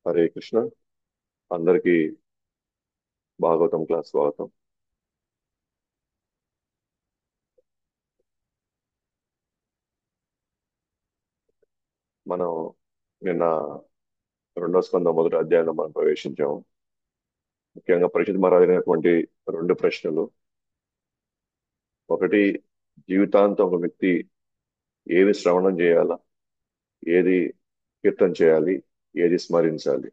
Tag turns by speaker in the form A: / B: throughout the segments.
A: హరే కృష్ణ. అందరికీ భాగవతం క్లాస్ స్వాగతం. మనం నిన్న రెండో స్కందం మొదటి అధ్యాయంలో మనం ప్రవేశించాము. ముఖ్యంగా పరిషత్ మహారాజ్ అయినటువంటి రెండు ప్రశ్నలు. ఒకటి, జీవితాంతం ఒక వ్యక్తి ఏది శ్రవణం చేయాలా, ఏది కీర్తన చేయాలి, ఏది స్మరించాలి,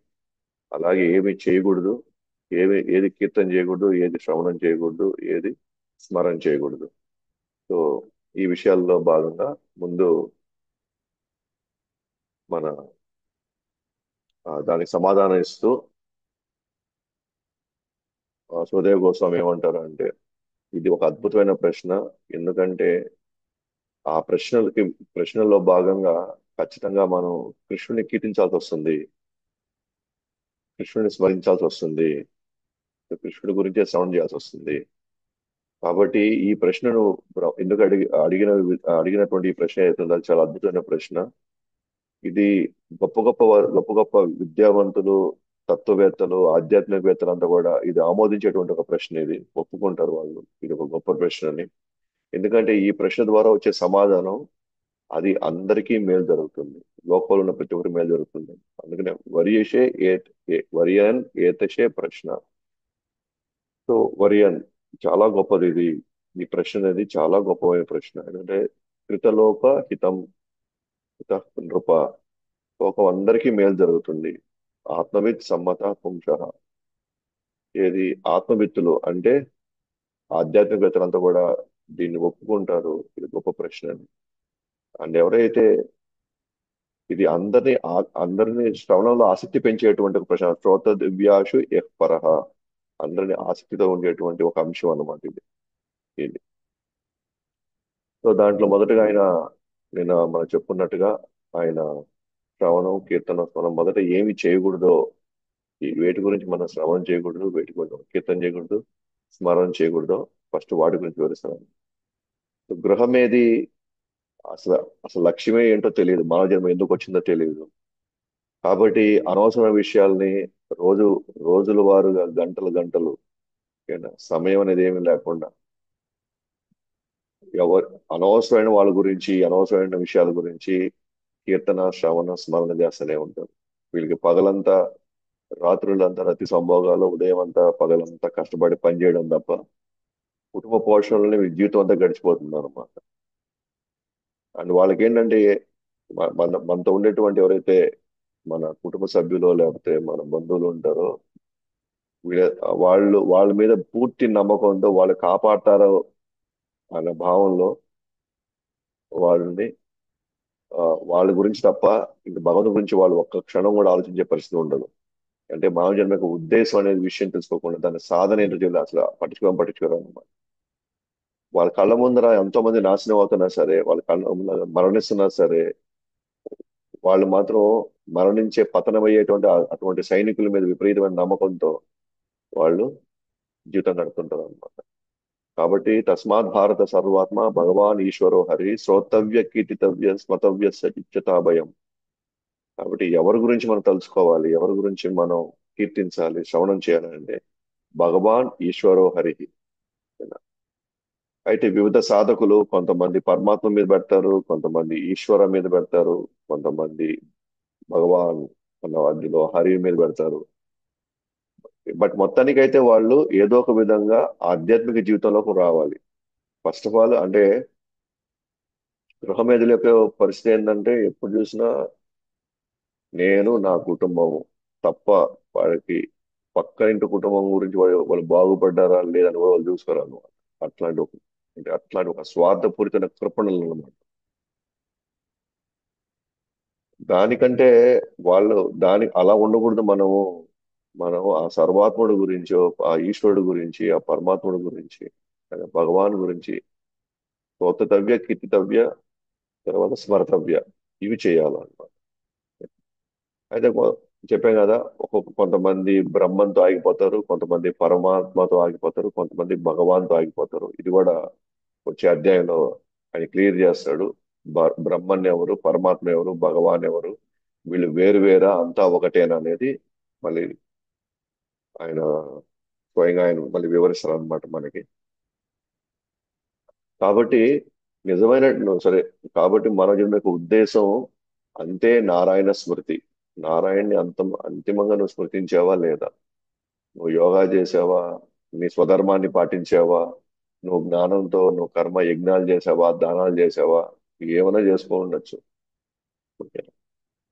A: అలాగే ఏమి చేయకూడదు, ఏది కీర్తన చేయకూడదు, ఏది శ్రవణం చేయకూడదు, ఏది స్మరణ చేయకూడదు. సో ఈ విషయాల్లో భాగంగా ముందు మన దానికి సమాధానం ఇస్తూ సుఖదేవ్ గోస్వామి ఏమంటారు అంటే, ఇది ఒక అద్భుతమైన ప్రశ్న. ఎందుకంటే ఆ ప్రశ్నల్లో భాగంగా ఖచ్చితంగా మనం కృష్ణుని కీర్తించాల్సి వస్తుంది, కృష్ణుని స్మరించాల్సి వస్తుంది, కృష్ణుడి గురించే శ్రవణం చేయాల్సి వస్తుంది. కాబట్టి ఈ ప్రశ్నను ఎందుకు అడిగినటువంటి ఈ ప్రశ్న అవుతుంది, అది చాలా అద్భుతమైన ప్రశ్న. ఇది గొప్ప గొప్ప విద్యావంతులు, తత్వవేత్తలు, ఆధ్యాత్మికవేత్తలు అంతా కూడా ఇది ఆమోదించేటువంటి ఒక ప్రశ్న. ఇది ఒప్పుకుంటారు వాళ్ళు, ఇది ఒక గొప్ప ప్రశ్న అని. ఎందుకంటే ఈ ప్రశ్న ద్వారా వచ్చే సమాధానం అది అందరికీ మేలు జరుగుతుంది, లోకంలో ఉన్న ప్రతి ఒక్కరికి మేలు జరుగుతుంది. అందుకనే వరియన్ ఏతశే ప్రశ్న. సో వరియన్ చాలా గొప్పది ఇది. ఈ ప్రశ్న అనేది చాలా గొప్పమైన ప్రశ్న. ఎందుకంటే కృతలోక హితం హిత నృప, లోకం అందరికీ మేలు జరుగుతుంది. ఆత్మవిత్ సమ్మత పుంస. ఏది ఆత్మవిత్తులు అంటే ఆధ్యాత్మికవేత్తలంతా కూడా దీన్ని ఒప్పుకుంటారు, ఇది గొప్ప ప్రశ్న అని. అండ్ ఎవరైతే ఇది అందరినీ శ్రవణంలో ఆసక్తి పెంచేటువంటి ఒక ప్రశ్న, శ్రోత దివ్యాషు ఎఫ్ పరహ, అందరినీ ఆసక్తితో ఉండేటువంటి ఒక అంశం అన్నమాట ఇది. సో దాంట్లో మొదటగా ఆయన, నేను మనం చెప్పుకున్నట్టుగా, ఆయన శ్రవణం, కీర్తన, స్మరణం మొదట ఏమి చేయకూడదో, ఈ వేటి గురించి మనం శ్రవణం చేయకూడదు, వేటి గురించి మనం కీర్తన చేయకూడదు, స్మరణ చేయకూడదు, ఫస్ట్ వాటి గురించి వివరిస్తున్నాను. సో గృహం ఏది, అసలు అసలు లక్ష్యమే ఏంటో తెలియదు, మానవ జన్మ ఎందుకు వచ్చిందో తెలియదు. కాబట్టి అనవసరమైన విషయాల్ని రోజు రోజుల వారుగా గంటలు గంటలు, ఓకేనా, సమయం అనేది ఏమీ లేకుండా ఎవరు అనవసరమైన వాళ్ళ గురించి, అనవసరమైన విషయాల గురించి కీర్తన, శ్రవణ, స్మరణ చేస్తూనే ఉంటారు. వీళ్ళకి పగలంతా, రాత్రులంతా రతి సంభోగాలు, ఉదయం అంతా పగలంతా కష్టపడి పనిచేయడం తప్ప కుటుంబ పోషణలోనే వీళ్ళ జీవితం అంతా గడిచిపోతుంది అనమాట. అండ్ వాళ్ళకి ఏంటంటే మనతో ఉండేటువంటి ఎవరైతే మన కుటుంబ సభ్యులు లేకపోతే మన బంధువులు ఉంటారో, వీళ్ళ వాళ్ళ మీద పూర్తి నమ్మకంతో వాళ్ళు కాపాడతారో అనే భావంలో వాళ్ళని, ఆ, వాళ్ళ గురించి తప్ప ఇంక భగవంతు గురించి వాళ్ళు ఒక్క క్షణం కూడా ఆలోచించే పరిస్థితి ఉండదు. అంటే మానవ జన్మ యొక్క ఉద్దేశం అనేది విషయం తెలుసుకోకుండా దాని సాధన ఏంటో తెలియదు, అసలు పట్టించుకోరు అనమాట. వాళ్ళ కళ్ళ ముందర ఎంతో మంది నాశనం అవుతున్నా సరే, వాళ్ళ కళ్ళ ముందర మరణిస్తున్నా సరే, వాళ్ళు మాత్రం మరణించే పతనమయ్యేటువంటి అటువంటి సైనికుల మీద విపరీతమైన నమ్మకంతో వాళ్ళు జీవితం గడుపుతుంటారు అనమాట. కాబట్టి తస్మాత్ భారత సర్వాత్మ భగవాన్ ఈశ్వరో హరి శ్రోతవ్య కీర్తితవ్య స్మతవ్య సచిచ్చతాభయం. కాబట్టి ఎవరి గురించి మనం తెలుసుకోవాలి, ఎవరి గురించి మనం కీర్తించాలి, శ్రవణం చేయాలి అంటే భగవాన్ ఈశ్వరో హరి. అయితే వివిధ సాధకులు కొంతమంది పరమాత్మ మీద పెడతారు, కొంతమంది ఈశ్వర మీద పెడతారు, కొంతమంది భగవాన్ అన్న వాటిలో హరి మీద పెడతారు. బట్ మొత్తానికైతే వాళ్ళు ఏదో ఒక విధంగా ఆధ్యాత్మిక జీవితంలోకి రావాలి. ఫస్ట్ ఆఫ్ ఆల్ అంటే గృహమేధుల యొక్క పరిస్థితి ఏంటంటే ఎప్పుడు చూసినా నేను, నా కుటుంబము తప్ప వాడికి పక్క ఇంటి కుటుంబం గురించి వాళ్ళు బాగుపడ్డారా లేదని కూడా వాళ్ళు చూసుకోరు అన్నమాట. అట్లాంటి ఒక అంటే అట్లాంటి ఒక స్వార్థపూరిత కృపణలు అన్నమాట. దానికంటే వాళ్ళు అలా ఉండకూడదు. మనం ఆ సర్వాత్ముడి గురించో, ఆ ఈశ్వరుడు గురించి, ఆ పరమాత్ముడి గురించి, భగవాన్ గురించి స్తోతవ్య, కీర్తితవ్య, తర్వాత స్మరతవ్య, ఇవి చేయాలన్నమాట. అయితే చెప్పాం కదా, కొంతమంది బ్రహ్మంతో ఆగిపోతారు, కొంతమంది పరమాత్మతో ఆగిపోతారు, కొంతమంది భగవాన్తో ఆగిపోతారు. ఇది కూడా వచ్చే అధ్యాయంలో ఆయన క్లియర్ చేస్తాడు. బ్రహ్మన్ ఎవరు, పరమాత్మ ఎవరు, భగవాన్ ఎవరు, వీళ్ళు వేరు వేరా అంతా ఒకటేనా అనేది మళ్ళీ ఆయన స్వయంగా ఆయన మళ్ళీ వివరిస్తారు అనమాట మనకి. కాబట్టి నిజమైన సరే, కాబట్టి మన జన్మ యొక్క ఉద్దేశం అంతే నారాయణ స్మృతి. నారాయణ్ణి అంతిమంగా నువ్వు స్మృతించావా లేదా? నువ్వు యోగా చేసావా? నీ స్వధర్మాన్ని పాటించావా? నువ్వు జ్ఞానంతో నువ్వు కర్మ యజ్ఞాలు చేసావా, దానాలు చేసావా? ఏమైనా చేసుకో ఉండొచ్చు. ఓకే.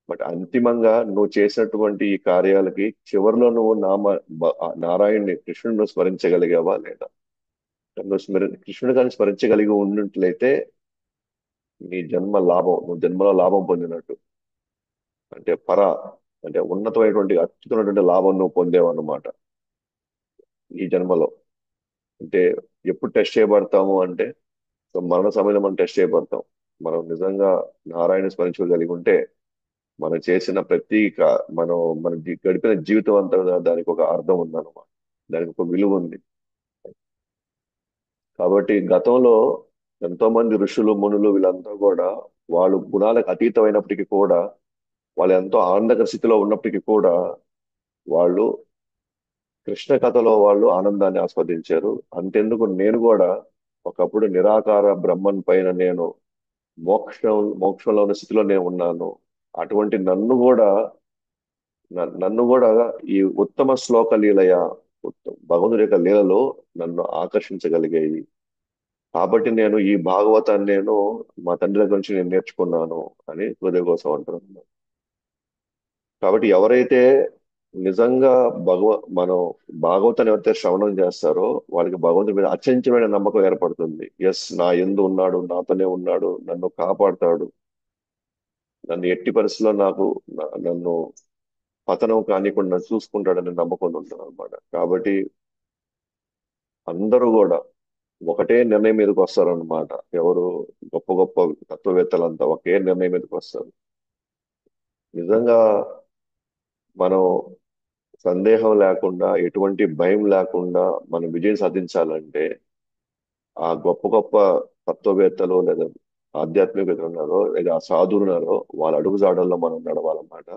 A: బట్ అంతిమంగా నువ్వు చేసినటువంటి ఈ కార్యాలకి చివరిలో నువ్వు నారాయణ్ణి, కృష్ణుడిని స్మరించగలిగావా లేదా? నువ్వు కృష్ణుడు కానీ స్మరించగలిగి ఉన్నట్లయితే నీ జన్మ లాభం, నువ్వు జన్మలో లాభం పొందినట్టు. అంటే అంటే ఉన్నతమైనటువంటి అత్యున్నటువంటి లాభం నువ్వు పొందేవన్నమాట ఈ జన్మలో. అంటే ఎప్పుడు టెస్ట్ చేయబడతాము అంటే, సో మరణ సమయంలో మనం టెస్ట్ చేయబడతాం. మనం నిజంగా నారాయణ స్మరించగలిగి ఉంటే మనం చేసిన మనం గడిపిన జీవితం అంతా కూడా దానికి ఒక అర్థం ఉందన్నమాట. దానికి ఒక విలువ ఉంది. కాబట్టి గతంలో ఎంతో మంది ఋషులు మునులు వీళ్ళంతా కూడా వాళ్ళు గుణాలకు అతీతమైనప్పటికీ కూడా, వాళ్ళు ఎంతో ఆనందకర స్థితిలో ఉన్నప్పటికీ కూడా వాళ్ళు కృష్ణ కథలో వాళ్ళు ఆనందాన్ని ఆస్వాదించారు. అంతెందుకు నేను కూడా ఒకప్పుడు నిరాకార బ్రహ్మన్ పైన నేను మోక్షంలో ఉన్న స్థితిలో నేను ఉన్నాను. అటువంటి నన్ను కూడా ఈ ఉత్తమ శ్లోక లీలయ, భగవంతుడి యొక్క లీలలో నన్ను ఆకర్షించగలిగాయి. కాబట్టి నేను ఈ భాగవతాన్ని మా తండ్రి దగ్గర నుంచి నేను నేర్చుకున్నాను అని హృదయ కోసం అంటున్నాను. కాబట్టి ఎవరైతే నిజంగా మనం భాగవతాన్ని ఎవరైతే శ్రవణం చేస్తారో వాళ్ళకి భగవంతుడి మీద అచంచలమైన నమ్మకం ఏర్పడుతుంది. ఎస్, నా యందు ఉన్నాడు, నాతోనే ఉన్నాడు, నన్ను కాపాడుతాడు, నన్ను ఎట్టి పరిస్థితుల్లో నన్ను పతనం కానికుండా నన్ను చూసుకుంటాడనే నమ్మకం ఉంటుంది అనమాట. కాబట్టి అందరూ కూడా ఒకటే నిర్ణయం మీదకి వస్తారనమాట. ఎవరు గొప్ప గొప్ప తత్వవేత్తలంతా ఒకే నిర్ణయం మీదకి వస్తారు. నిజంగా మనం సందేహం లేకుండా, ఎటువంటి భయం లేకుండా మనం విజయం సాధించాలంటే ఆ గొప్ప గొప్ప తత్వవేత్తలు లేదా ఆధ్యాత్మికవేత్తలు ఉన్నారో లేదా ఆ సాధువులు ఉన్నారో వాళ్ళ అడుగుజాడల్లో మనం నడవాలన్నమాట.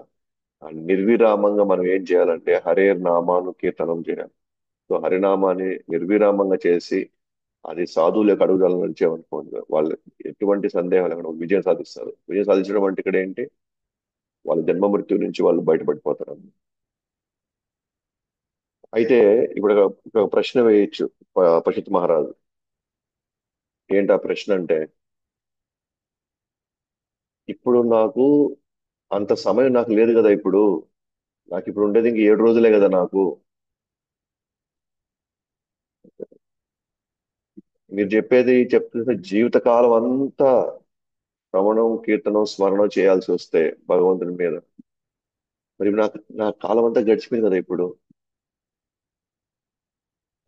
A: ఆ నిర్విరామంగా మనం ఏం చేయాలంటే హరే నామాను కీర్తనం చేయాలి. సో హరినామాన్ని నిర్విరామంగా చేసి అది సాధువుల యొక్క అడుగుజాడల్లో నడిచామనుకోండి, వాళ్ళు ఎటువంటి సందేహం లేకుండా విజయం సాధిస్తారు. విజయం సాధించడం అంటే ఇక్కడ ఏంటి? వాళ్ళ జన్మ మృత్యు నుంచి వాళ్ళు బయటపడిపోతారు. అయితే ఇప్పుడు ఒక ప్రశ్న వేయొచ్చు పశుత్ మహారాజు. ఏంటి ఆ ప్రశ్న అంటే, ఇప్పుడు నాకు అంత సమయం నాకు లేదు కదా ఇప్పుడు. నాకు ఇప్పుడు ఉండేది ఇంక 7 రోజులే కదా నాకు. మీరు చెప్తున్న జీవితకాలం అంతా శ్రవణం, కీర్తనం, స్మరణం చేయాల్సి వస్తే భగవంతుని మీద, మరి నా కాలం అంతా గడిచిపోయింది కదా ఇప్పుడు.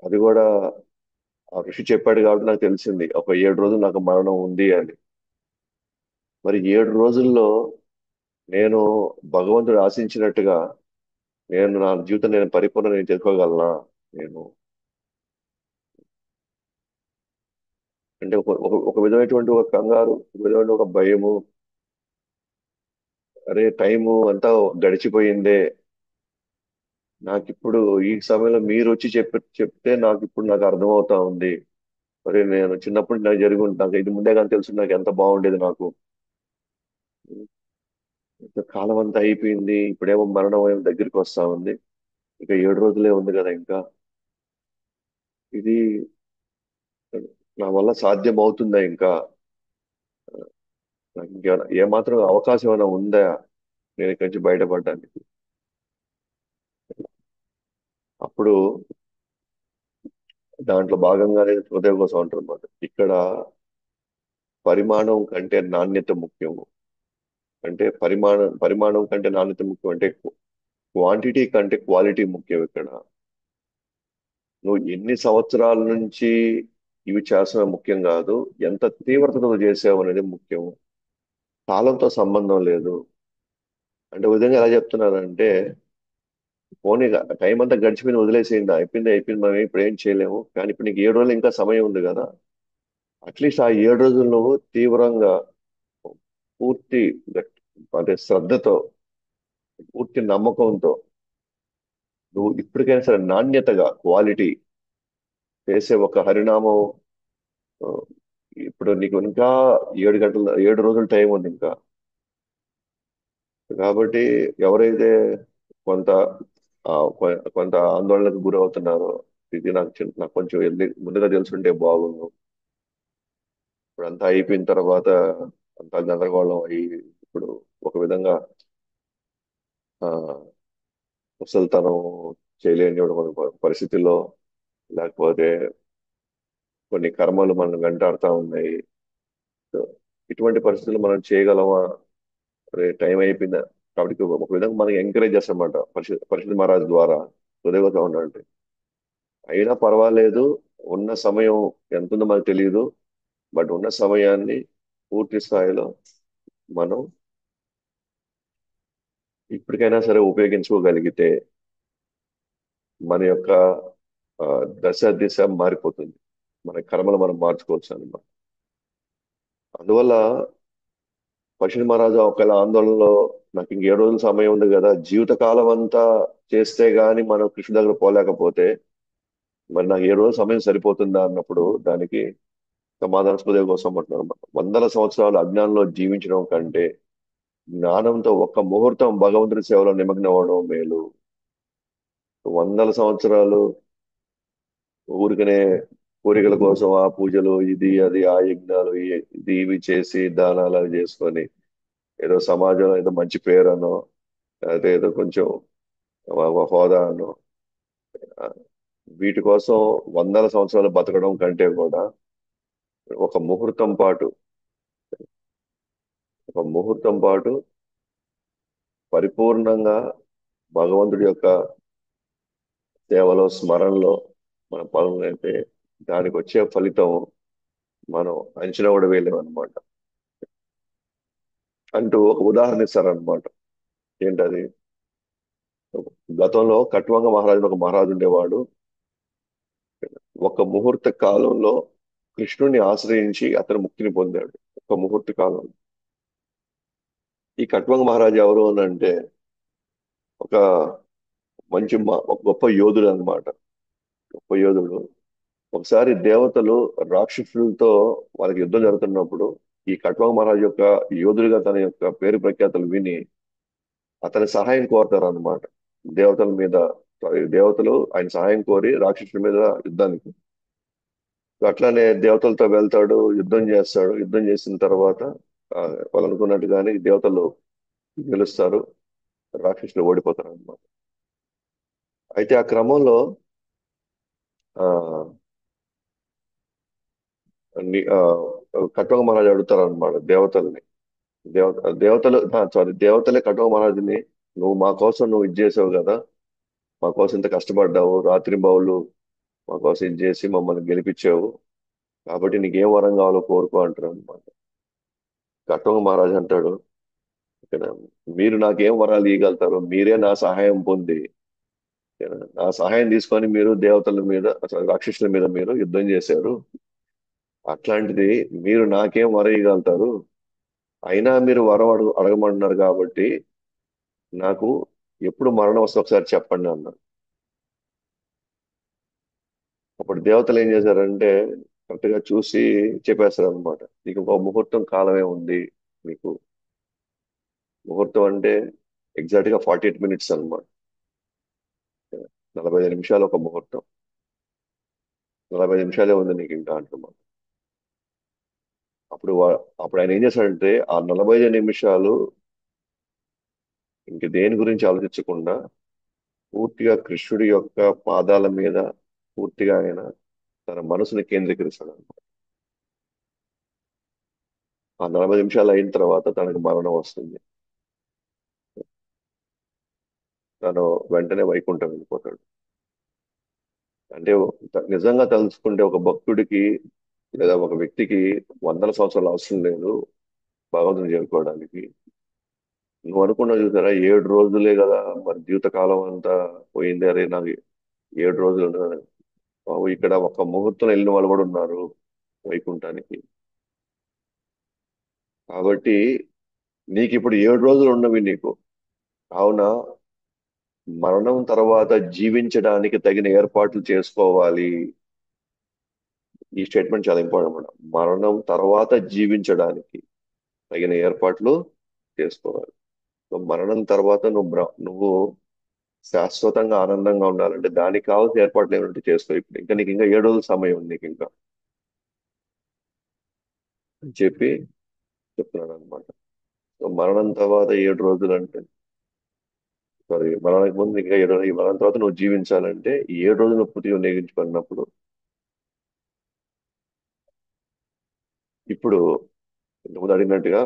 A: అది కూడా ఆ ఋషి చెప్పాడు కాబట్టి నాకు తెలిసింది ఒక 7 రోజులు నాకు మరణం ఉంది అని. మరి 7 రోజుల్లో నేను భగవంతుడు ఆశించినట్టుగా నా జీవితం నేను తెలుసుకోగలనా? నేను అంటే ఒక విధమైనటువంటి ఒక కంగారు, ఒక విధమైన ఒక భయము. అరే, టైము అంతా గడిచిపోయిందే. నాకిప్పుడు ఈ సమయంలో మీరు వచ్చి చెప్తే నాకు అర్థమవుతా ఉంది. మరి నేను చిన్నప్పటి నాకు జరిగి నాకు ఇది ముందే కానీ తెలుసు నాకు ఎంత బాగుండేది నాకు. ఇంకా కాలం అంతా అయిపోయింది, ఇప్పుడేమో మరణం ఏమో దగ్గరికి వస్తా ఉంది. ఇక 7 రోజులే ఉంది కదా ఇంకా. ఇది నా వల్ల సాధ్యం అవుతుందా ఇంకా? నాకు ఇంకేమైనా ఏమాత్రం అవకాశం ఏమైనా ఉందా నేను ఇక్కడి నుంచి బయటపడడానికి? అప్పుడు దాంట్లో భాగంగానే హృదయ కోసం అంటారు అన్నమాట. ఇక్కడ పరిమాణం కంటే నాణ్యత ముఖ్యము. అంటే పరిమాణం కంటే నాణ్యత ముఖ్యం. అంటే క్వాంటిటీ కంటే క్వాలిటీ ముఖ్యం ఇక్కడ. నువ్వు ఎన్ని సంవత్సరాల నుంచి ఇవి చేస్తున్నా ముఖ్యం కాదు, ఎంత తీవ్రతతో చేసావు అనేది ముఖ్యం. కాలంతో సంబంధం లేదు. అంటే ఒక విధంగా ఎలా చెప్తున్నానంటే, పోనీ టైం అంతా గడిచిపోయింది, వదిలేసేయండి, అయిపోయింది అయిపోయింది, మనం ఇప్పుడు ఏం చేయలేము. కానీ ఇప్పుడు నీకు 7 రోజులు ఇంకా సమయం ఉంది కదా. అట్లీస్ట్ ఆ 7 రోజులు నువ్వు తీవ్రంగా పూర్తి అంటే శ్రద్ధతో పూర్తి నమ్మకంతో నువ్వు ఇప్పటికైనా సరే నాణ్యతగా క్వాలిటీ చేసే ఒక హరినామం. ఆ, ఇప్పుడు నీకు ఇంకా 7 గంటలు 7 రోజులు టైం ఉంది ఇంకా. కాబట్టి ఎవరైతే కొంత కొంత ఆందోళనకు గురవుతున్నారో, ఇది నాకు కొంచెం ముందుగా తెలుసుంటే బాగుండు. ఇప్పుడు అంతా అయిపోయిన తర్వాత అంతా గందరగోళం అయ్యి ఇప్పుడు ఒక విధంగా ఆ ముసలితనం చేయలేని ఒక పరిస్థితుల్లో, లేకపోతే కొన్ని కర్మలు మనం వెంటాడుతూ ఉన్నాయి. సో, ఇటువంటి పరిస్థితుల్లో మనం చేయగలమా? అరే టైం అయిపోయిందా? కాబట్టి ఒక విధంగా మనకి ఎంకరేజ్ చేస్తారన్నమాట పరిషత్ మహారాజ్ ద్వారా. హృదయగా ఉండాలంటే అయినా పర్వాలేదు, ఉన్న సమయం ఎంత ఉందో మనకు తెలియదు. బట్ ఉన్న సమయాన్ని పూర్తి స్థాయిలో మనం ఇప్పటికైనా సరే ఉపయోగించుకోగలిగితే మన యొక్క ఆ, దశ దిశ మారిపోతుంది. మన కర్మలు మనం మార్చుకోవచ్చు అన్నమాట. అందువల్ల పశ్చిమ మహారాజా ఒకవేళ ఆందోళనలో నాకు ఇంక 7 రోజులు సమయం ఉంది కదా, జీవితకాలం అంతా చేస్తే గాని మనం కృష్ణుడి దగ్గర పోలేకపోతే మరి నాకు 7 రోజులు సమయం సరిపోతుందా అన్నప్పుడు దానికి సమాధానాస్పద కోసం అంటున్నారు అన్నమాట. వందల సంవత్సరాలు అజ్ఞానంలో జీవించడం కంటే జ్ఞానంతో ఒక్క ముహూర్తం భగవంతుడి సేవలో నిమగ్నం అవ్వడం మేలు. వందల సంవత్సరాలు ఊరికనే కోరికల కోసం ఆ పూజలు ఇది అది ఆ యజ్ఞాలు ఇది ఇవి చేసి దానాలు అవి చేసుకొని ఏదో సమాజంలో ఏదో మంచి పేరనో, లేకపోతే ఏదో కొంచెం హోదా అనో, ఆ, వీటి కోసం వందల సంవత్సరాలు బతకడం కంటే కూడా ఒక ముహూర్తం పాటు ఒక ముహూర్తం పాటు పరిపూర్ణంగా భగవంతుడి యొక్క సేవలో స్మరణలో మనం పాల్గొనైతే దానికి వచ్చే ఫలితం మనం అంచనా కూడా వేయలేం అనమాట. అంటూ ఒక ఉదాహరణ ఇస్తారనమాట. ఏంటది? గతంలో కట్వంగ మహారాజు ఒక మహారాజు ఉండేవాడు. ఒక ముహూర్త కాలంలో కృష్ణుని ఆశ్రయించి అతను ముక్తిని పొందాడు. ఒక ముహూర్త కాలం. ఈ కట్వంగ మహారాజు ఎవరు అని అంటే ఒక ఒక గొప్ప యోధుడు అన్నమాట. గొప్ప యోధుడు. ఒకసారి దేవతలు రాక్షసులతో వాళ్ళకి యుద్ధం జరుగుతున్నప్పుడు ఈ కట్వంగ మహారాజు యొక్క యోధుడిగా తన యొక్క పేరు ప్రఖ్యాతలు విని అతని సహాయం కోరతారు అన్నమాట. దేవతల మీద దేవతలు ఆయన సహాయం కోరి రాక్షసుల మీద యుద్ధానికి. అట్లానే దేవతలతో వెళ్తాడు, యుద్ధం చేస్తాడు. యుద్ధం చేసిన తర్వాత ఆ, వాళ్ళు అనుకున్నట్టుగానే దేవతలు గెలుస్తారు, రాక్షసులు ఓడిపోతారు అన్నమాట. అయితే ఆ క్రమంలో ఆ ని- ఆ, కట్వంగ మహారాజు అడుగుతారు అనమాట దేవతల్ని. దేవతలు సారీ దేవతలే కట్వంగ మహారాజుని, నువ్వు మా కోసం నువ్వు ఇది చేసావు కదా, మా కోసం ఇంత కష్టపడ్డావు, రాత్రి బౌళ్ళు మా కోసం ఇది చేసి మమ్మల్ని గెలిపించావు, కాబట్టి నీకేం వరం కావాలో కోరుకో అంటారు అనమాట. కట్వంగ మహారాజు అంటాడు, ఇక్కడ మీరు నాకేం వరాలు ఇవ్వగలుగుతారు? మీరే నా సహాయం పొంది నా సహాయం తీసుకొని మీరు దేవతల మీద అసలు రాక్షసుల మీద మీరు యుద్ధం చేశారు. అట్లాంటిది మీరు నాకేం వరం ఇవ్వగలుగుతారు? అయినా మీరు వరం అడగమంటున్నారు కాబట్టి నాకు ఎప్పుడు మరణం వస్తే ఒకసారి చెప్పండి అన్నారు. అప్పుడు దేవతలు ఏం చేశారంటే కరెక్ట్ గా చూసి చెప్పేస్తారు అనమాట. నీకు ఒక ముహూర్తం కాలమే ఉంది. మీకు ముహూర్తం అంటే ఎగ్జాక్ట్ గా 48 మినిట్స్ అనమాట. 45 నిమిషాలు ఒక ముహూర్తం. 45 నిమిషాలే ఉంది నీకు ఇంకా అంటున్నాం. అప్పుడు ఆయన ఏం చేశాడంటే ఆ 45 నిమిషాలు ఇంక దేని గురించి ఆలోచించకుండా పూర్తిగా కృష్ణుడి యొక్క పాదాల మీద పూర్తిగా ఆయన తన మనసుని కేంద్రీకరిస్తాడు అనమాట. ఆ 40 నిమిషాలు అయిన తర్వాత తనకు మరణం వస్తుంది. తను వెంటనే వైకుంఠం వెళ్ళిపోతాడు. అంటే నిజంగా తలుచుకుంటే ఒక భక్తుడికి లేదా ఒక వ్యక్తికి వందల సంవత్సరాలు అవసరం లేదు భగవంతుని చేరుకోవడానికి. నువ్వు అనుకున్నావు చూసారా 7 రోజులే కదా, మరి జీవితకాలం అంతా పోయింది. అరే నాకు 7 రోజులు ఉన్నది. బాబు ఇక్కడ ఒక ముహూర్తం వెళ్ళిన వాళ్ళు కూడా ఉన్నారు వైకుంఠానికి. కాబట్టి నీకు ఇప్పుడు 7 రోజులు ఉన్నవి నీకు. కావున మరణం తర్వాత జీవించడానికి తగిన ఏర్పాట్లు చేసుకోవాలి. ఈ స్టేట్మెంట్ చాలా ఇంపార్టెంట్ అన్నమాట. మరణం తర్వాత జీవించడానికి తగిన ఏర్పాట్లు చేసుకోవాలి. సో మరణం తర్వాత నువ్వు శాశ్వతంగా ఆనందంగా ఉండాలంటే దానికి కావాల్సిన ఏర్పాట్లు ఏమంటే చేసుకో. ఇప్పుడు ఇంకా నీకు ఇంకా 7 రోజుల సమయం ఉంది నీకు ఇంకా అని చెప్పి చెప్తున్నాడు అనమాట. సో మరణం తర్వాత 7 రోజులు అంటే, సారీ, మరణానికి ముందు ఇంకా 7 రోజులు, ఈ మరణం తర్వాత నువ్వు జీవించాలంటే ఈ 7 రోజులు నువ్వు పూర్తిగా వినియోగించుకున్నప్పుడు, ఇప్పుడు ఇంతకుముందు అడిగినట్టుగా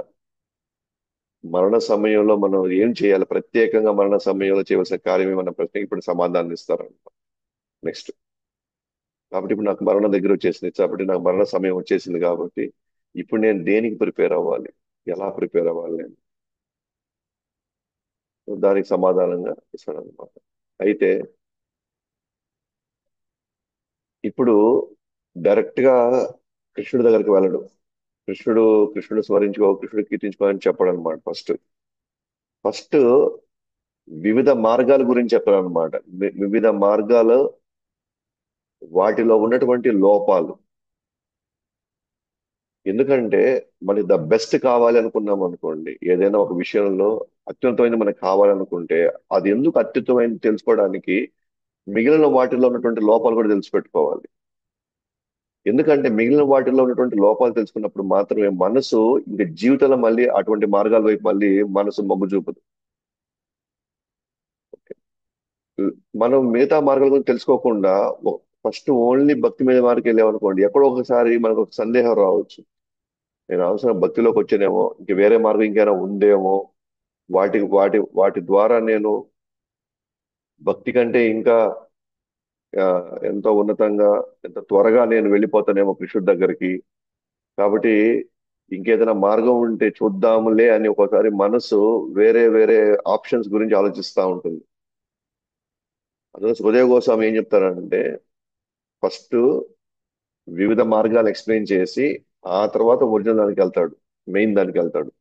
A: మరణ సమయంలో మనం ఏం చేయాలి, ప్రత్యేకంగా మరణ సమయంలో చేయవలసిన కార్యం ఏమన్న ప్రశ్నకి ఇప్పుడు సమాధానం ఇస్తారంట నెక్స్ట్. కాబట్టి ఇప్పుడు నాకు మరణం దగ్గర వచ్చేసింది, కాబట్టి నాకు మరణ సమయం వచ్చేసింది, కాబట్టి ఇప్పుడు నేను దేనికి ప్రిపేర్ అవ్వాలి, ఎలా ప్రిపేర్ అవ్వాలి నేను, దానికి సమాధానంగా ఇస్తాడు అనమాట. అయితే ఇప్పుడు డైరెక్ట్ గా కృష్ణుడి దగ్గరికి వెళ్ళడు. కృష్ణుడు కృష్ణుడు స్మరించుకో, కృష్ణుడు కీర్తించుకో అని చెప్పడు అనమాట. ఫస్ట్ ఫస్ట్ వివిధ మార్గాల గురించి చెప్పాలన్నమాట. వివిధ మార్గాలు, వాటిలో ఉన్నటువంటి లోపాలు. ఎందుకంటే మనకి ద బెస్ట్ కావాలి అనుకున్నాం అనుకోండి, ఏదైనా ఒక విషయంలో అత్యుత్తమైనది మనకు కావాలనుకుంటే అది ఎందుకు అత్యుత్తమైనది తెలుసుకోవడానికి మిగిలిన వాటిలో ఉన్నటువంటి లోపాలు కూడా తెలిసిపెట్టుకోవాలి. ఎందుకంటే మిగిలిన వాటిలో ఉన్నటువంటి లోపాలు తెలుసుకున్నప్పుడు మాత్రమే మనసు ఇంక జీవితంలో మళ్ళీ అటువంటి మార్గాల వైపు మళ్ళీ మనసు మొగ్గు చూపదు. మనం మిగతా మార్గాల గురించి తెలుసుకోకుండా ఫస్ట్ ఓన్లీ భక్తి మీద మార్గం వెళ్ళామనుకోండి, ఎక్కడో ఒకసారి మనకు ఒక సందేహం రావచ్చు. నేను అవసరం భక్తిలోకి వచ్చానేమో, ఇంక వేరే మార్గం ఇంకైనా ఉందేమో, వాటి ద్వారా నేను భక్తి కంటే ఇంకా ఆ, ఎంతో ఉన్నతంగా, ఎంత త్వరగా నేను వెళ్ళిపోతానేమో కృష్ణుడి దగ్గరికి. కాబట్టి ఇంకేదైనా మార్గం ఉంటే చూద్దాములే అని ఒక్కోసారి మనసు వేరే వేరే ఆప్షన్స్ గురించి ఆలోచిస్తూ ఉంటుంది. అందులో సుఖదేవ్ గోస్వామి ఏం చెప్తారంటే, ఫస్ట్ వివిధ మార్గాలు ఎక్స్ప్లెయిన్ చేసి ఆ తర్వాత ఒరిజినల్ దానికి వెళ్తాడు, మెయిన్ దానికి వెళ్తాడు.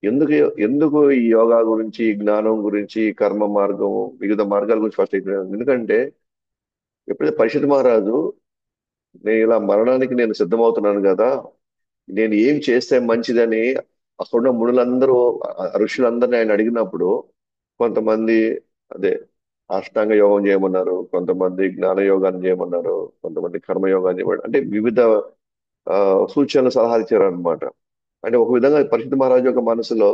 A: ఎందుకు ఎందుకు ఈ యోగా గురించి, ఈ జ్ఞానం గురించి, ఈ కర్మ మార్గం, వివిధ మార్గాల గురించి ఫస్ట్ ఎక్స్ప్లెయిన్. ఎందుకంటే ఎప్పుడైతే పరీక్షిత్ మహారాజు, నేను ఇలా మరణానికి నేను సిద్ధమవుతున్నాను కదా, నేను ఏం చేస్తే మంచిదని అక్కడున్న మునులందరూ, ఋషులందరినీ ఆయన అడిగినప్పుడు, కొంతమంది అదే అష్టాంగ యోగం చేయమన్నారు, కొంతమంది జ్ఞాన యోగాన్ని చేయమన్నారు, కొంతమంది కర్మయోగాన్ని చేయమన్నారు. అంటే వివిధ ఆ, సూచనలు, సలహాలు ఇచ్చారు అనమాట. అంటే ఒక విధంగా పరిశుద్ధ మహారాజు యొక్క మనసులో,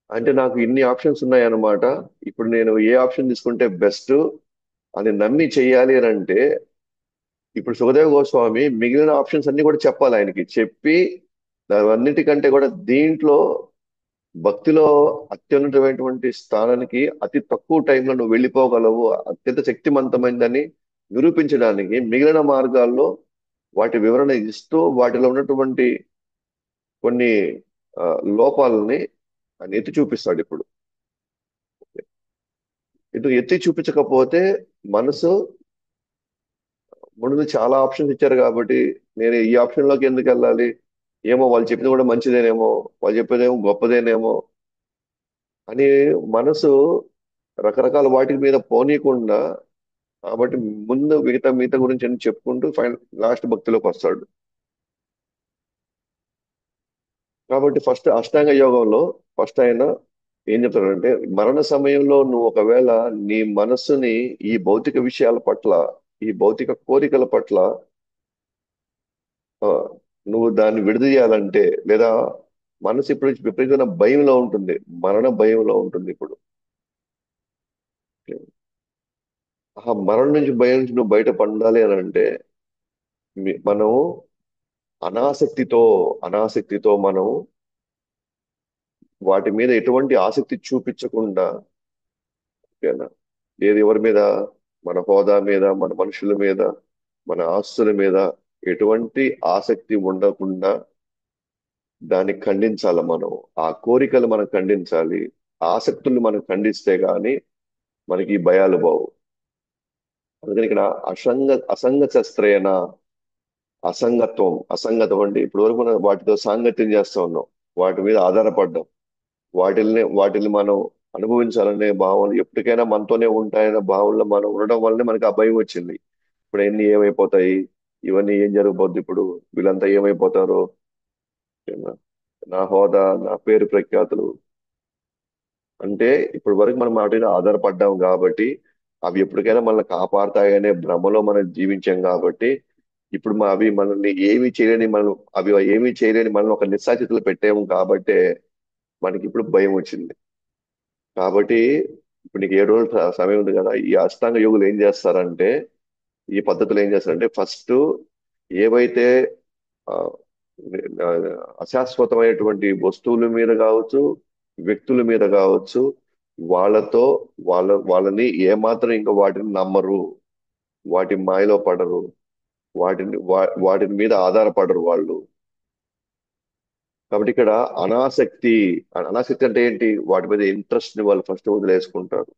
A: అంటే నాకు ఇన్ని ఆప్షన్స్ ఉన్నాయన్నమాట, ఇప్పుడు నేను ఏ ఆప్షన్ తీసుకుంటే బెస్ట్ అని నమ్మి చెయ్యాలి అని అంటే, ఇప్పుడు సుఖదేవ గోస్వామి మిగిలిన ఆప్షన్స్ అన్ని కూడా చెప్పాలి ఆయనకి. చెప్పి అన్నిటికంటే కూడా దీంట్లో భక్తిలో అత్యున్నతమైనటువంటి స్థానానికి అతి తక్కువ టైంలో నువ్వు వెళ్ళిపోగలవు, అత్యంత శక్తివంతమైందని నిరూపించడానికి మిగిలిన మార్గాల్లో వాటి వివరణ ఇస్తూ వాటిలో ఉన్నటువంటి కొన్ని ఆ, లోపాలని ఆయన ఎత్తి చూపిస్తాడు. ఇప్పుడు ఇది ఎత్తి చూపించకపోతే మనసు, ముందు చాలా ఆప్షన్స్ ఇచ్చారు కాబట్టి నేను ఈ ఆప్షన్ లోకి ఎందుకు వెళ్ళాలి, ఏమో వాళ్ళు చెప్పింది కూడా మంచిదేనేమో, వాళ్ళు చెప్పేదేమో గొప్పదేనేమో అని మనసు రకరకాల వాటి మీద పోనీయకుండా, కాబట్టి ముందు మిగతా మిగతా గురించి అని చెప్పుకుంటూ లాస్ట్ భక్తిలోకి వస్తాడు. కాబట్టి ఫస్ట్ అష్టాంగ యోగంలో ఫస్ట్ ఆయన ఏం చెప్తాడంటే, మరణ సమయంలో నువ్వు ఒకవేళ నీ మనస్సుని ఈ భౌతిక విషయాల పట్ల, ఈ భౌతిక కోరికల పట్ల ఆ, నువ్వు దాన్ని విడదీయాలంటే, లేదా మనసు ఇప్పుడు విపరీతమైన భయంలో ఉంటుంది, మరణ భయంలో ఉంటుంది ఇప్పుడు. ఆ మరణం నుంచి, భయం నుంచి నువ్వు బయట పడాలి అని అంటే మనం అనాసక్తితో అనాసక్తితో మనం వాటి మీద ఎటువంటి ఆసక్తి చూపించకుండా, ఓకేనా, ఏది ఎవరి మీద, మన హోదా మీద, మన మనుషుల మీద, మన ఆస్తుల మీద ఎటువంటి ఆసక్తి ఉండకుండా దాన్ని ఖండించాలి మనం. ఆ కోరికలు మనం ఖండించాలి. ఆసక్తుల్ని మనం ఖండిస్తే గాని మనకి ఈ భయాలు పోవు. అందుకని ఇక్కడ అసంగ శస్త్రేణ, అసంగత్వం అంటే ఇప్పటి వరకు మనం వాటితో సాంగత్యం చేస్తూ ఉన్నాం, వాటి మీద ఆధారపడ్డాం. వాటిల్ని మనం అనుభవించాలనే భావన ఎప్పటికైనా మనతోనే ఉంటాయనే భావనలో మనం ఉండడం వల్లనే మనకి ఆ భయం వచ్చింది. ఇప్పుడు ఎన్ని ఏమైపోతాయి, ఇవన్నీ ఏం జరగబోద్ది ఇప్పుడు, వీళ్ళంతా ఏమైపోతారు, ఏమన్నా, నా హోదా, నా పేరు ప్రఖ్యాతులు, అంటే ఇప్పటి వరకు మనం వాటి మీద ఆధారపడ్డాం కాబట్టి అవి ఎప్పటికైనా మనల్ని కాపాడతాయనే భ్రమలో మనం జీవించాం కాబట్టి ఇప్పుడు అవి మనల్ని ఏమీ చేయలేని మనం అవి ఏమీ చేయలేని మనం ఒక నిస్సాచితలో పెట్టాము కాబట్టే మనకి ఇప్పుడు భయం వచ్చింది. కాబట్టి ఇప్పుడు నీకు 7 రోజులు సమయం ఉంది కదా, ఈ అష్టాంగ యోగులు ఏం చేస్తారంటే, ఈ పద్ధతులు ఏం చేస్తారంటే ఫస్ట్ ఏవైతే ఆ, ఆ, అశాశ్వతమైనటువంటి వస్తువుల మీద కావచ్చు, వ్యక్తుల మీద కావచ్చు, వాళ్ళతో వాళ్ళని ఏమాత్రం ఇంకా వాటిని నమ్మరు, వాటి మాయలో పడరు, వాటి మీద ఆధారపడరు వాళ్ళు. కాబట్టి ఇక్కడ అనాసక్తి, అనాసక్తి అంటే ఏంటి, వాటి మీద ఇంట్రెస్ట్ ని వాళ్ళు ఫస్ట్ వదిలేసుకుంటారు,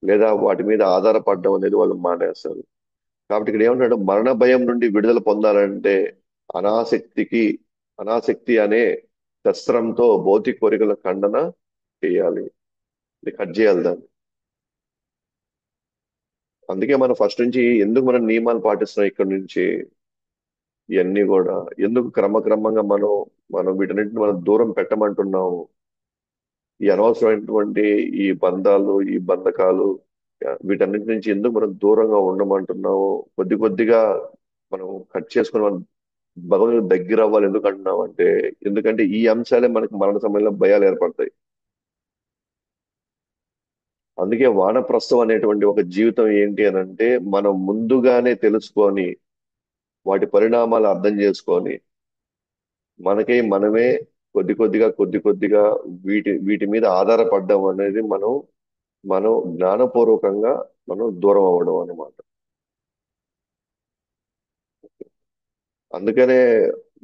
A: లేదా వాటి మీద ఆధారపడడం అనేది వాళ్ళు మానేస్తారు. కాబట్టి ఇక్కడ ఏమంటాడు, మరణ భయం నుండి విడుదల పొందాలంటే అనాసక్తికి అనాసక్తి అనే శస్త్రంతో భౌతిక కోరికల ఖండన చేయాలి, ఇది కట్ చేయాలి దాన్ని. అందుకే మనం ఫస్ట్ నుంచి ఎందుకు మనం నియమాలు పాటిస్తున్నాం ఇక్కడ నుంచి, ఇవన్నీ కూడా ఎందుకు క్రమక్రమంగా మనం వీటన్నిటిని మనం దూరం పెట్టమంటున్నాము, ఈ అనవసరమైనటువంటి ఈ బంధాలు, ఈ బంధకాలు, వీటన్నిటి నుంచి ఎందుకు మనం దూరంగా ఉండమంటున్నాము, కొద్ది కొద్దిగా మనం కట్ చేసుకుని మనం భగవంతుడికి దగ్గర అవ్వాలి. ఎందుకు అంటున్నాం అంటే, ఎందుకంటే ఈ అంశాలే మనకి మరణ సమయంలో భయాలు ఏర్పడతాయి. అందుకే వానప్రస్థం అనేటువంటి ఒక జీవితం ఏంటి అని అంటే, మనం ముందుగానే తెలుసుకొని వాటి పరిణామాలు అర్థం చేసుకొని మనకి మనమే కొద్ది కొద్దిగా వీటి వీటి మీద ఆధారపడడం అనేది మనం జ్ఞానపూర్వకంగా మనం దూరం అవ్వడం అన్నమాట. అందుకనే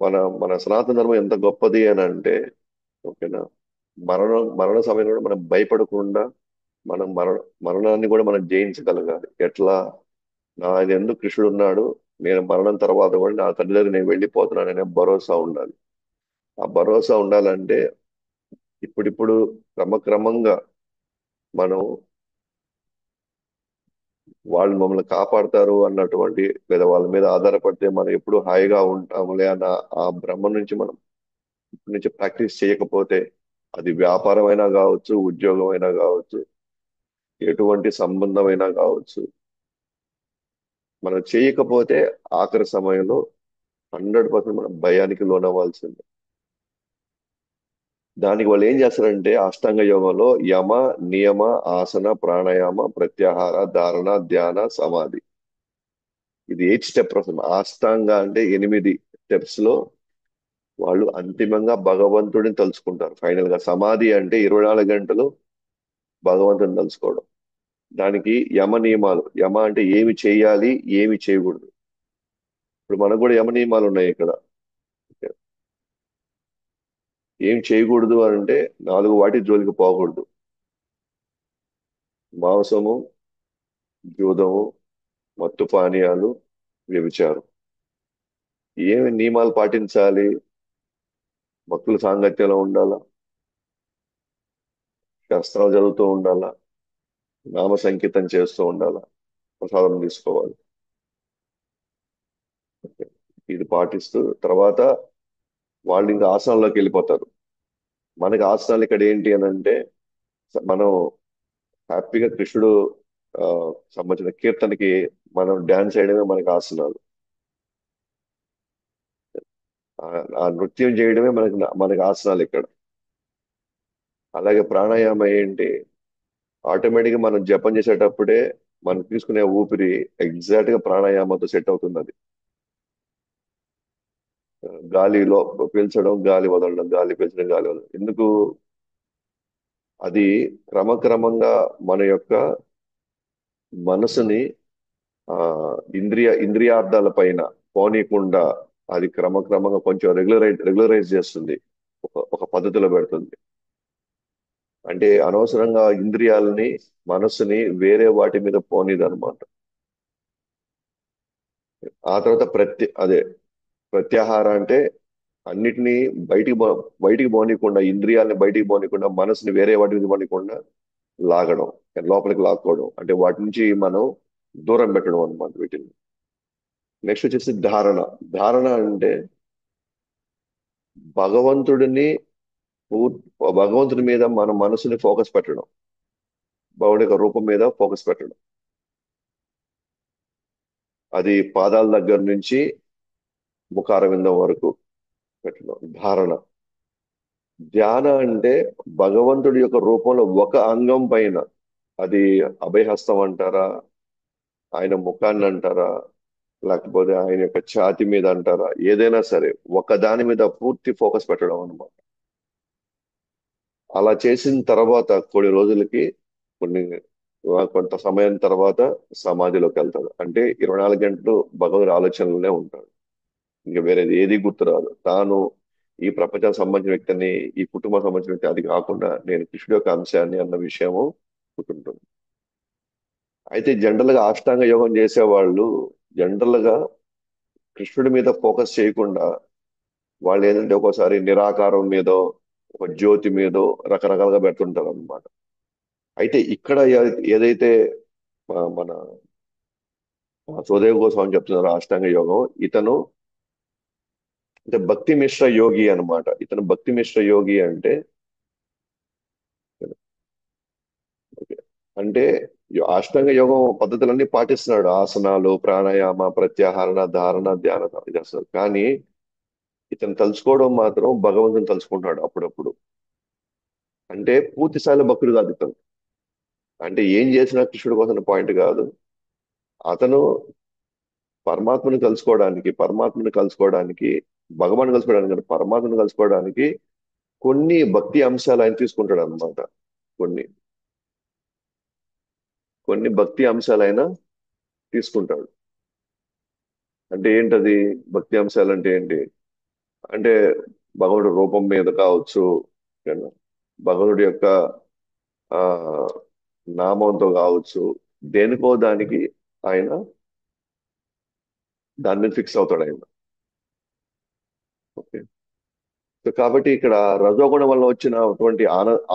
A: మన మన సనాతన ధర్మం ఎంత గొప్పది అని అంటే, ఓకేనా, మరణ సమయంలో కూడా మనం భయపడకుండా మనం మరణాన్ని కూడా మనం జయించగలగాలి. ఎట్లా, నా ఎందుకు కృష్ణుడు ఉన్నాడు, నేను మరణం తర్వాత కూడా నా తండ్రి దగ్గర నేను వెళ్ళిపోతున్నాననే భరోసా ఉండాలి. ఆ భరోసా ఉండాలంటే ఇప్పుడిప్పుడు క్రమక్రమంగా మనం వాళ్ళు మమ్మల్ని కాపాడతారు అన్నటువంటి, లేదా వాళ్ళ మీద ఆధారపడితే మనం ఎప్పుడు హాయిగా ఉంటాములే అన్న ఆ భ్రమ నుంచి మనం ఇప్పటి నుంచి ప్రాక్టీస్ చేయకపోతే, అది వ్యాపారమైనా కావచ్చు, ఉద్యోగం అయినా కావచ్చు, ఎటువంటి సంబంధమైనా కావచ్చు, మనం చేయకపోతే ఆఖరి సమయంలో 100% మనం భయానికి లోనవ్వాల్సిందే. దానికి వాళ్ళు ఏం చేస్తారంటే అష్టాంగ యోగంలో యమ, నియమ, ఆసన, ప్రాణాయామ, ప్రత్యాహార, ధారణ, ధ్యాన, సమాధి, ఇది 8 స్టెప్ ప్రాసెస్. అష్టాంగ అంటే 8 స్టెప్స్ లో వాళ్ళు అంతిమంగా భగవంతుడిని తలుచుకుంటారు. ఫైనల్ గా సమాధి అంటే 24 గంటలు భగవంతుని తలుచుకోవడం. దానికి యమ నియమాలు, యమ అంటే ఏమి చేయాలి, ఏమి చేయకూడదు. ఇప్పుడు మనకు కూడా యమ నియమాలు ఉన్నాయి ఇక్కడ. ఏం చేయకూడదు అని అంటే 4 వాటి జోలికి పోకూడదు: మాంసము, జూదము, మత్తు పానీయాలు, వ్యభిచారం. ఏమి నియమాలు పాటించాలి, భక్తుల సాంగత్యంలో ఉండాలా, శాస్త్రాలు చదువుతూ ఉండాలా, నామ సంకీర్తన చేస్తూ ఉండాలా, ప్రసాదం తీసుకోవాలి. ఇది పాటిస్తూ తర్వాత వాళ్ళు ఇంకా ఆసనంలోకి వెళ్ళిపోతారు. మనకి ఆసనాలు ఇక్కడ ఏంటి అని అంటే, మనం హ్యాపీగా కృష్ణుడు ఆ, సంబంధించిన కీర్తనకి మనం డాన్స్ చేయడమే మనకి ఆసనాలు. ఆ ఆ నృత్యం చేయడమే మనకి ఆసనాలు ఇక్కడ. అలాగే ప్రాణాయామం ఏంటి, ఆటోమేటిక్గా మనం జపం చేసేటప్పుడే మనం తీసుకునే ఊపిరి ఎగ్జాక్ట్ గా ప్రాణాయామంతో సెట్ అవుతుంది. అది గాలిలో పీల్చడం, గాలి వదలడం, గాలి పీల్చడం, గాలి వదలడం ఎందుకు, అది క్రమక్రమంగా మన యొక్క మనసుని ఆ ఇంద్రియార్థాల పైన పోనీయకుండా అది క్రమక్రమంగా కొంచెం రెగ్యులరైజ్ చేస్తుంది, ఒక పద్ధతిలో పెడుతుంది. అంటే అనవసరంగా ఇంద్రియాలని, మనసుని వేరే వాటి మీద పోనీదన్నమాట. ఆ తర్వాత అదే ప్రత్యాహార అంటే అన్నిటినీ బయటికి పోనీయకుండా, ఇంద్రియాలని బయటికి పోనీయకుండా, మనసుని వేరే వాటికి పోనీయకుండా లాగడం, లోపలికి లాక్కోవడం, అంటే వాటి నుంచి మనం దూరం పెట్టడం అన్నమాట వీటిని. నెక్స్ట్ వచ్చేసి ధారణ. ధారణ అంటే భగవంతుడిని పూర్- భగవంతుడి మీద మన మనసుని ఫోకస్ పెట్టడం, భగవుడి యొక్క రూపం మీద ఫోకస్ పెట్టడం. అది పాదాల దగ్గర నుంచి ముఖార విందం వరకు పెట్టడం ధారణ. ధ్యాన అంటే భగవంతుడి యొక్క రూపంలో ఒక అంగం పైన, అది అభయహస్తం అంటారా, ఆయన ముఖాన్ని అంటారా, లేకపోతే ఆయన యొక్క ఛాతి మీద అంటారా, ఏదైనా సరే ఒక దాని మీద పూర్తి ఫోకస్ పెట్టడం అన్నమాట. అలా చేసిన తర్వాత కొన్ని రోజులకి, కొన్ని కొంత సమయం తర్వాత సమాధిలోకి వెళ్తాడు. అంటే 24 గంటలు భగవద్ ఆలోచనలోనే ఉంటాడు. ఇంకా వేరేది ఏది గుర్తురాదు. తాను ఈ ప్రపంచానికి సంబంధించిన వ్యక్తిని, ఈ కుటుంబం సంబంధించిన వ్యక్తి అది కాకుండా నేను కృష్ణుడి యొక్క అంశాన్ని అన్న విషయము గుర్తుంటుంది. అయితే జనరల్ గా అష్టాంగ యోగం చేసేవాళ్ళు జనరల్ గా కృష్ణుడి మీద ఫోకస్ చేయకుండా, వాళ్ళు ఏంటంటే ఒక్కోసారి నిరాకారం మీదో, ఒక జ్యోతి మీదో రకరకాలుగా పెడుతుంటారు అనమాట. అయితే ఇక్కడ ఏదైతే మన సుఖదేవ్ గోస్వామి చెప్తున్నారు అష్టాంగ యోగం, ఇతను అంటే భక్తి మిశ్ర యోగి అన్నమాట. ఇతను భక్తి మిశ్ర యోగి అంటే అంటే అష్టాంగ యోగం పద్ధతులన్నీ పాటిస్తున్నాడు. ఆసనాలు, ప్రాణాయామ, ప్రత్యాహారణ, ధారణ, ధ్యాన చేస్తాడు. కానీ ఇతను తలుచుకోవడం మాత్రం భగవంతుని తలుచుకుంటున్నాడు అప్పుడప్పుడు. అంటే పూర్తి స్థాయిలో భక్తుడు కాదు ఇతను. అంటే ఏం చేసినా కృష్ణుడి కోసం పాయింట్ కాదు. అతను పరమాత్మని కలుసుకోవడానికి, భగవాన్ కలుసుకోవడానికి కాదు, పరమాత్మని కలుసుకోవడానికి కొన్ని భక్తి అంశాలు ఆయన తీసుకుంటాడు అనమాట. కొన్ని కొన్ని భక్తి అంశాలు ఆయన తీసుకుంటాడు. అంటే ఏంటది? భక్తి అంశాలు అంటే ఏంటి? అంటే భగవంతుడి రూపం మీద కావచ్చు, ఏనా? భగవంతుడి యొక్క ఆ నామంతో కావచ్చు, దేనికో దానికి ఆయన దాని మీద ఫిక్స్ అవుతాడు ఆయన. ఓకే. సో కాబట్టి ఇక్కడ రజోగుణం వల్ల వచ్చినటువంటి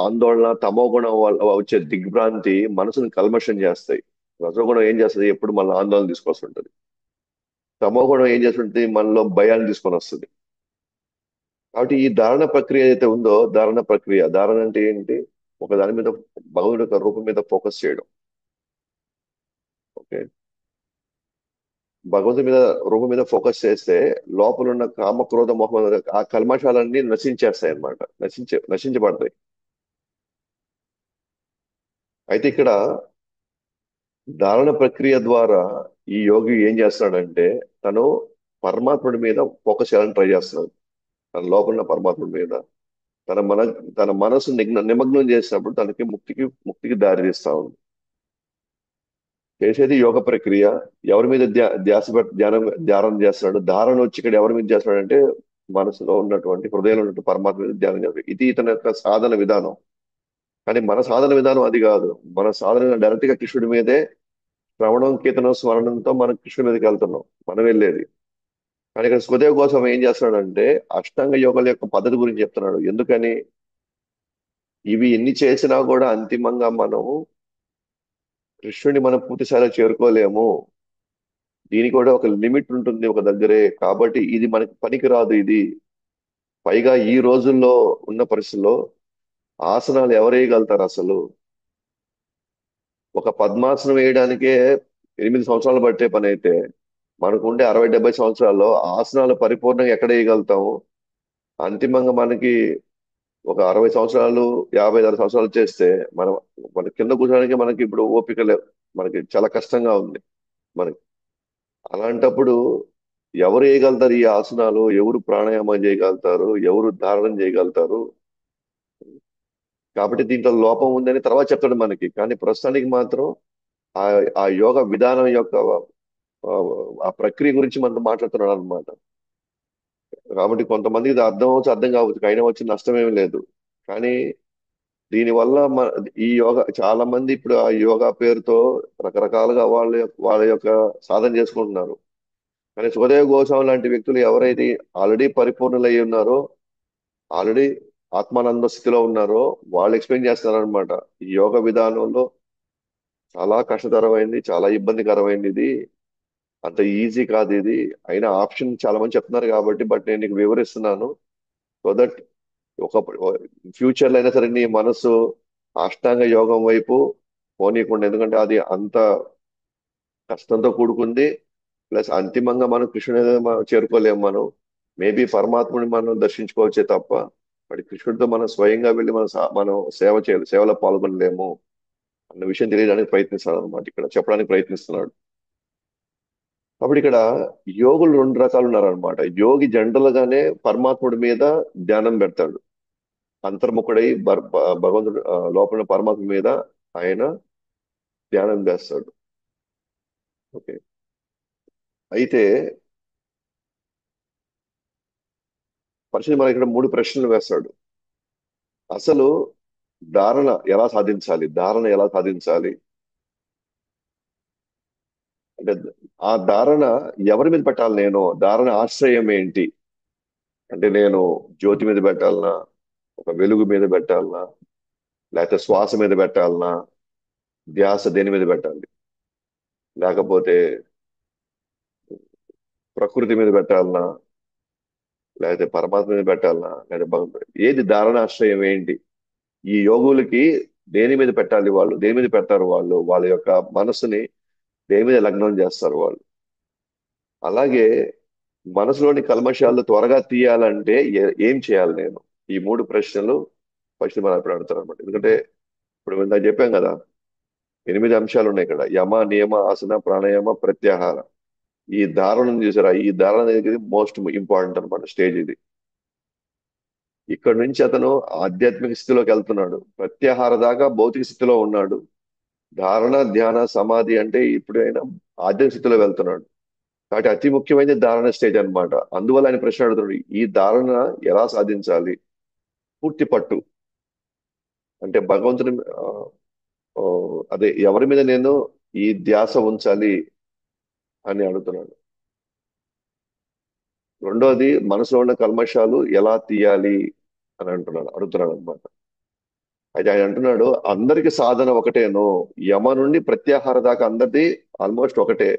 A: ఆందోళన, తమో గుణం వల్ల వచ్చే దిగ్భ్రాంతి మనసుని కల్మషం చేస్తాయి. రజోగుణం ఏం చేస్తుంది? ఎప్పుడు మన ఆందోళన తీసుకొస్తుంటది. తమో గుణం ఏం చేస్తుంటుంది? మనలో భయాన్ని తీసుకొని వస్తుంది. కాబట్టి ఈ ధారణ ప్రక్రియ ఏదైతే ఉందో, ధారణ అంటే ఏంటి? ఒక దాని మీద, భగవంతుడి యొక్క రూపం మీద ఫోకస్ చేయడం. ఓకే. భగవంతుడి మీద, రూపం మీద ఫోకస్ చేస్తే లోపల ఉన్న కామ క్రోధ మొహం, ఆ కల్మషాలన్నీ నశించేస్తాయి అన్నమాట. నశించబడతాయి. అయితే ఇక్కడ ధారణ ప్రక్రియ ద్వారా ఈ యోగి ఏం చేస్తాడంటే, తను పరమాత్ముడి మీద ఫోకస్ చేయాలని ట్రై చేస్తున్నాడు. తన లోపల ఉన్న పరమాత్ముడి మీద తన మన తన మనసు నిమగ్నం చేసినప్పుడు తనకి ముక్తికి దారి తీస్తా ఉంది. చేసేది యోగ ప్రక్రియ. ఎవరి మీద ధ్యానం చేస్తున్నాడు? ధారణ వచ్చి ఇక్కడ ఎవరి మీద చేస్తున్నాడంటే మనసులో ఉన్నటువంటి, హృదయంలో ఉన్నటువంటి పరమాత్మ మీద ధ్యానం చేస్తాడు. ఇది ఇతని యొక్క సాధన విధానం. కానీ మన సాధన విధానం అది కాదు. మన సాధన డైరెక్ట్ గా కృష్ణుడి మీదే, శ్రవణం, కీర్తనం, స్మరణంతో మనం కృష్ణుడి మీదకి వెళ్తున్నాం, మనం వెళ్ళేది. కానీ ఇక్కడ సుఖదేవ్ కోసం ఏం చేస్తున్నాడంటే అష్టాంగ యోగాల యొక్క పద్ధతి గురించి చెప్తున్నాడు. ఎందుకని? ఇవి ఎన్ని చేసినా కూడా అంతిమంగా మనం కృష్ణుడిని మనం పూర్తిస్థాయిలో చేరుకోలేము. దీనికి కూడా ఒక లిమిట్ ఉంటుంది ఒక దగ్గరే. కాబట్టి ఇది మనకి పనికి రాదు ఇది. పైగా ఈ రోజుల్లో ఉన్న పరిస్థితుల్లో ఆసనాలు ఎవరు వేయగలుగుతారు అసలు? ఒక పద్మాసనం వేయడానికే 8 సంవత్సరాలు పట్టే పని అయితే, మనకుండే 60-70 సంవత్సరాల్లో ఆసనాలు పరిపూర్ణంగా ఎక్కడ వేయగలుగుతాము? అంతిమంగా మనకి ఒక 60 సంవత్సరాలు, 56 సంవత్సరాలు చేస్తే మనం, మన కింద కూర్చోడానికి మనకి ఇప్పుడు ఓపిక లేదు. మనకి చాలా కష్టంగా ఉంది మనకి. అలాంటప్పుడు ఎవరు వేయగలుగుతారు ఈ ఆసనాలు? ఎవరు ప్రాణాయామం చేయగలుగుతారు? ఎవరు ధారణం చేయగలుగుతారు? కాబట్టి దీంట్లో లోపం ఉందని తర్వాత చెప్తాడు మనకి. కానీ ప్రస్తుతానికి మాత్రం ఆ ఆ యోగ విధానం యొక్క ఆ ఆ ప్రక్రియ గురించి మనతో మాట్లాడుతున్నాడు అనమాట. కాబట్టి కొంతమందికి ఇది అర్థం అవచ్చు, అర్థం కావచ్చు, అయినా వచ్చి నష్టమేమి లేదు. కానీ దీనివల్ల ఈ యోగా, చాలా మంది ఇప్పుడు ఆ యోగా పేరుతో రకరకాలుగా వాళ్ళ యొక్క సాధన చేసుకుంటున్నారు. కానీ సుఖదేవ గోస్వామి లాంటి వ్యక్తులు ఎవరైతే ఆల్రెడీ పరిపూర్ణులై ఉన్నారో, ఆల్రెడీ ఆత్మానంద స్థితిలో ఉన్నారో, వాళ్ళు ఎక్స్ప్లెయిన్ చేస్తున్నారనమాట. ఈ యోగ విధానంలో చాలా కష్టతరమైంది, చాలా ఇబ్బందికరమైంది ఇది, అంత ఈజీ కాదు ఇది. అయినా ఆప్షన్ చాలా మంది చెప్తున్నారు కాబట్టి బట్ నేను నీకు వివరిస్తున్నాను. సో దట్ ఒక ఫ్యూచర్ లో అయినా సరే నీ మనసు అష్టాంగ యోగం వైపు పోనీయకుండా, ఎందుకంటే అది అంత కష్టంతో కూడుకుంది. ప్లస్ అంతిమంగా మనం కృష్ణుని చేరుకోలేము మనం. మేబీ పరమాత్ముని మనం దర్శించుకోవచ్చే తప్ప మరి కృష్ణుడితో మనం స్వయంగా వెళ్ళి మనం సేవ చేయాలి, సేవలో పాల్గొనలేము అన్న విషయం తెలియడానికి ప్రయత్నిస్తాడు అనమాట, ఇక్కడ చెప్పడానికి ప్రయత్నిస్తున్నాడు. కాబట్టి ఇక్కడ యోగులు రెండు రకాలు ఉన్నారనమాట. యోగి జనరల్ గానే పరమాత్ముడి మీద ధ్యానం పెడతాడు, అంతర్ముఖుడై భగవంతుడు లోపల ఉన్న పరమాత్మ మీద ఆయన ధ్యానం చేస్తాడు. ఓకే. అయితే పరిశుద్ధ మన ఇక్కడ మూడు ప్రశ్నలు వేస్తాడు. అసలు ధారణ ఎలా సాధించాలి, ధారణ ఎలా సాధించాలి అంటే, ఆ ధారణ ఎవరి మీద పెట్టాలి, నేను ధారణ ఆశ్రయం ఏంటి అంటే, నేను జ్యోతి మీద పెట్టాలనా, ఒక వెలుగు మీద పెట్టాలనా, లేకపోతే శ్వాస మీద పెట్టాలనా, ధ్యాస దేని మీద పెట్టాలి, లేకపోతే ప్రకృతి మీద పెట్టాలనా, లేకపోతే పరమాత్మ మీద పెట్టాలనా, లేకపోతే ఏది ధారణాశ్రయం ఏంటి? ఈ యోగులకి దేని మీద పెట్టాలి, వాళ్ళు దేని మీద పెడతారు, వాళ్ళు వాళ్ళ యొక్క మనసుని దేని మీద లగ్నం చేస్తారు వాళ్ళు. అలాగే మనసులోని కల్మషాలు త్వరగా తీయాలంటే ఏం చేయాలి నేను? ఈ మూడు ప్రశ్నలు ఫస్ట్ మనం ఇప్పుడు అడుగుతారు అనమాట. ఎందుకంటే ఇప్పుడు ఇందాక చెప్పాం కదా, 8 అంశాలు ఉన్నాయి ఇక్కడ: యమ, నియమ, ఆసన, ప్రాణాయామ, ప్రత్యాహార. ఈ ధారణ చూసారా, ఈ ధారణ అనేది మోస్ట్ ఇంపార్టెంట్ అనమాట, స్టేజ్ ఇది. ఇక్కడ నుంచి అతను ఆధ్యాత్మిక స్థితిలోకి వెళ్తున్నాడు, ప్రత్యాహార దాకా భౌతిక స్థితిలో ఉన్నాడు. ధారణ, ధ్యాన, సమాధి అంటే ఇప్పుడైనా ఆధ్యాత్మిక స్థితిలో వెళ్తున్నాడు. కాబట్టి అతి ముఖ్యమైనది ధారణ స్టేజ్ అన్నమాట. అందువల్ల ఆయన ప్రశ్న అడుగుతున్నాడు, ఈ ధారణ ఎలా సాధించాలి? పూర్తి పట్టు అంటే భగవంతుని ఆ, అదే ఎవరి మీద నేను ఈ ధ్యాస ఉంచాలి అని అడుగుతున్నాడు. రెండోది, మనసులో ఉన్న కల్మషాలు ఎలా తీయాలి అని అడుగుతున్నాడు అనమాట. అయితే ఆయన అంటున్నాడు, అందరికి సాధన ఒకటేనో, యమ నుండి ప్రత్యాహార దాకా అందరిది ఆల్మోస్ట్ ఒకటే.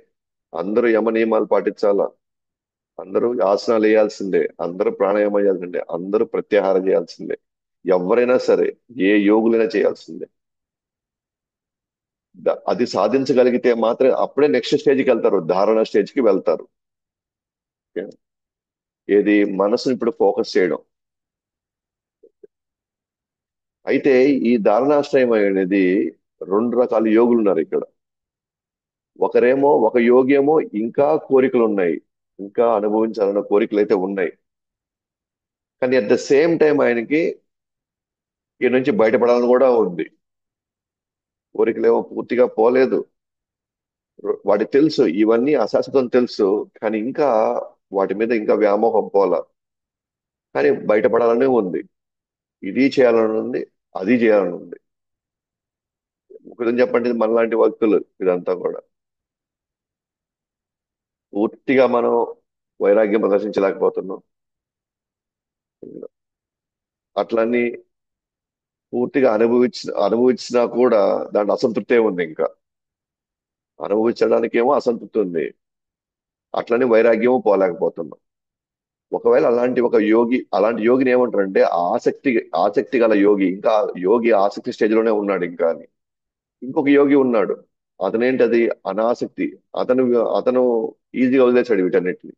A: అందరూ యమ నియమాలు పాటించాలా, అందరూ ఆసనాలు వేయాల్సిందే, అందరూ ప్రాణాయామం చేయాల్సిందే, అందరూ ప్రత్యాహారం చేయాల్సిందే. ఎవరైనా సరే, ఏ యోగులైనా చేయాల్సిందే. అది సాధించగలిగితే మాత్రమే అప్పుడే నెక్స్ట్ స్టేజ్కి వెళ్తారు, ధారణ స్టేజ్కి వెళ్తారు. ఓకే? ఏది మనసుని ఇప్పుడు ఫోకస్ చేయడం. అయితే ఈ ధారణాశ్రయం అనేది రెండు రకాల యోగులు ఉన్నారు ఇక్కడ. ఒక యోగి ఏమో ఇంకా కోరికలు ఉన్నాయి, ఇంకా అనుభవించాలన్న కోరికలు అయితే ఉన్నాయి. కానీ అట్ ద సేమ్ టైం ఆయనకి ఈ నుంచి బయటపడాలని కూడా ఉంది. కోరికలేమో పూర్తిగా పోలేదు, వాడికి తెలుసు ఇవన్నీ అశాశ్వతం తెలుసు, కానీ ఇంకా వాటి మీద ఇంకా వ్యామోహం పోల. కానీ బయటపడాలనే ఉంది, ఇది చేయాలని ఉంది, అది చేయాలని ఉంది. ఒకరిని చెప్పండి, ఇది మనలాంటి వ్యక్తులు ఇదంతా కూడా పూర్తిగా మనం వైరాగ్యం ప్రదర్శించలేకపోతున్నాం. అట్లన్నీ పూర్తిగా అనుభవించినా కూడా దాంట్లో అసంతృప్తే ఉంది ఇంకా. అనుభవించడానికి ఏమో అసంతృప్తి ఉంది, అట్లనే వైరాగ్యము పోలేకపోతున్నాం. ఒకవేళ అలాంటి యోగిని ఏమంటారంటే ఆసక్తి ఆసక్తి గల యోగి. ఇంకా యోగి ఆసక్తి స్టేజ్ లోనే ఉన్నాడు ఇంకా అని. ఇంకొక యోగి ఉన్నాడు, అతనేంటది అనాసక్తి. అతను అతను ఈజీగా వదిలేశాడు వీటన్నిటిని.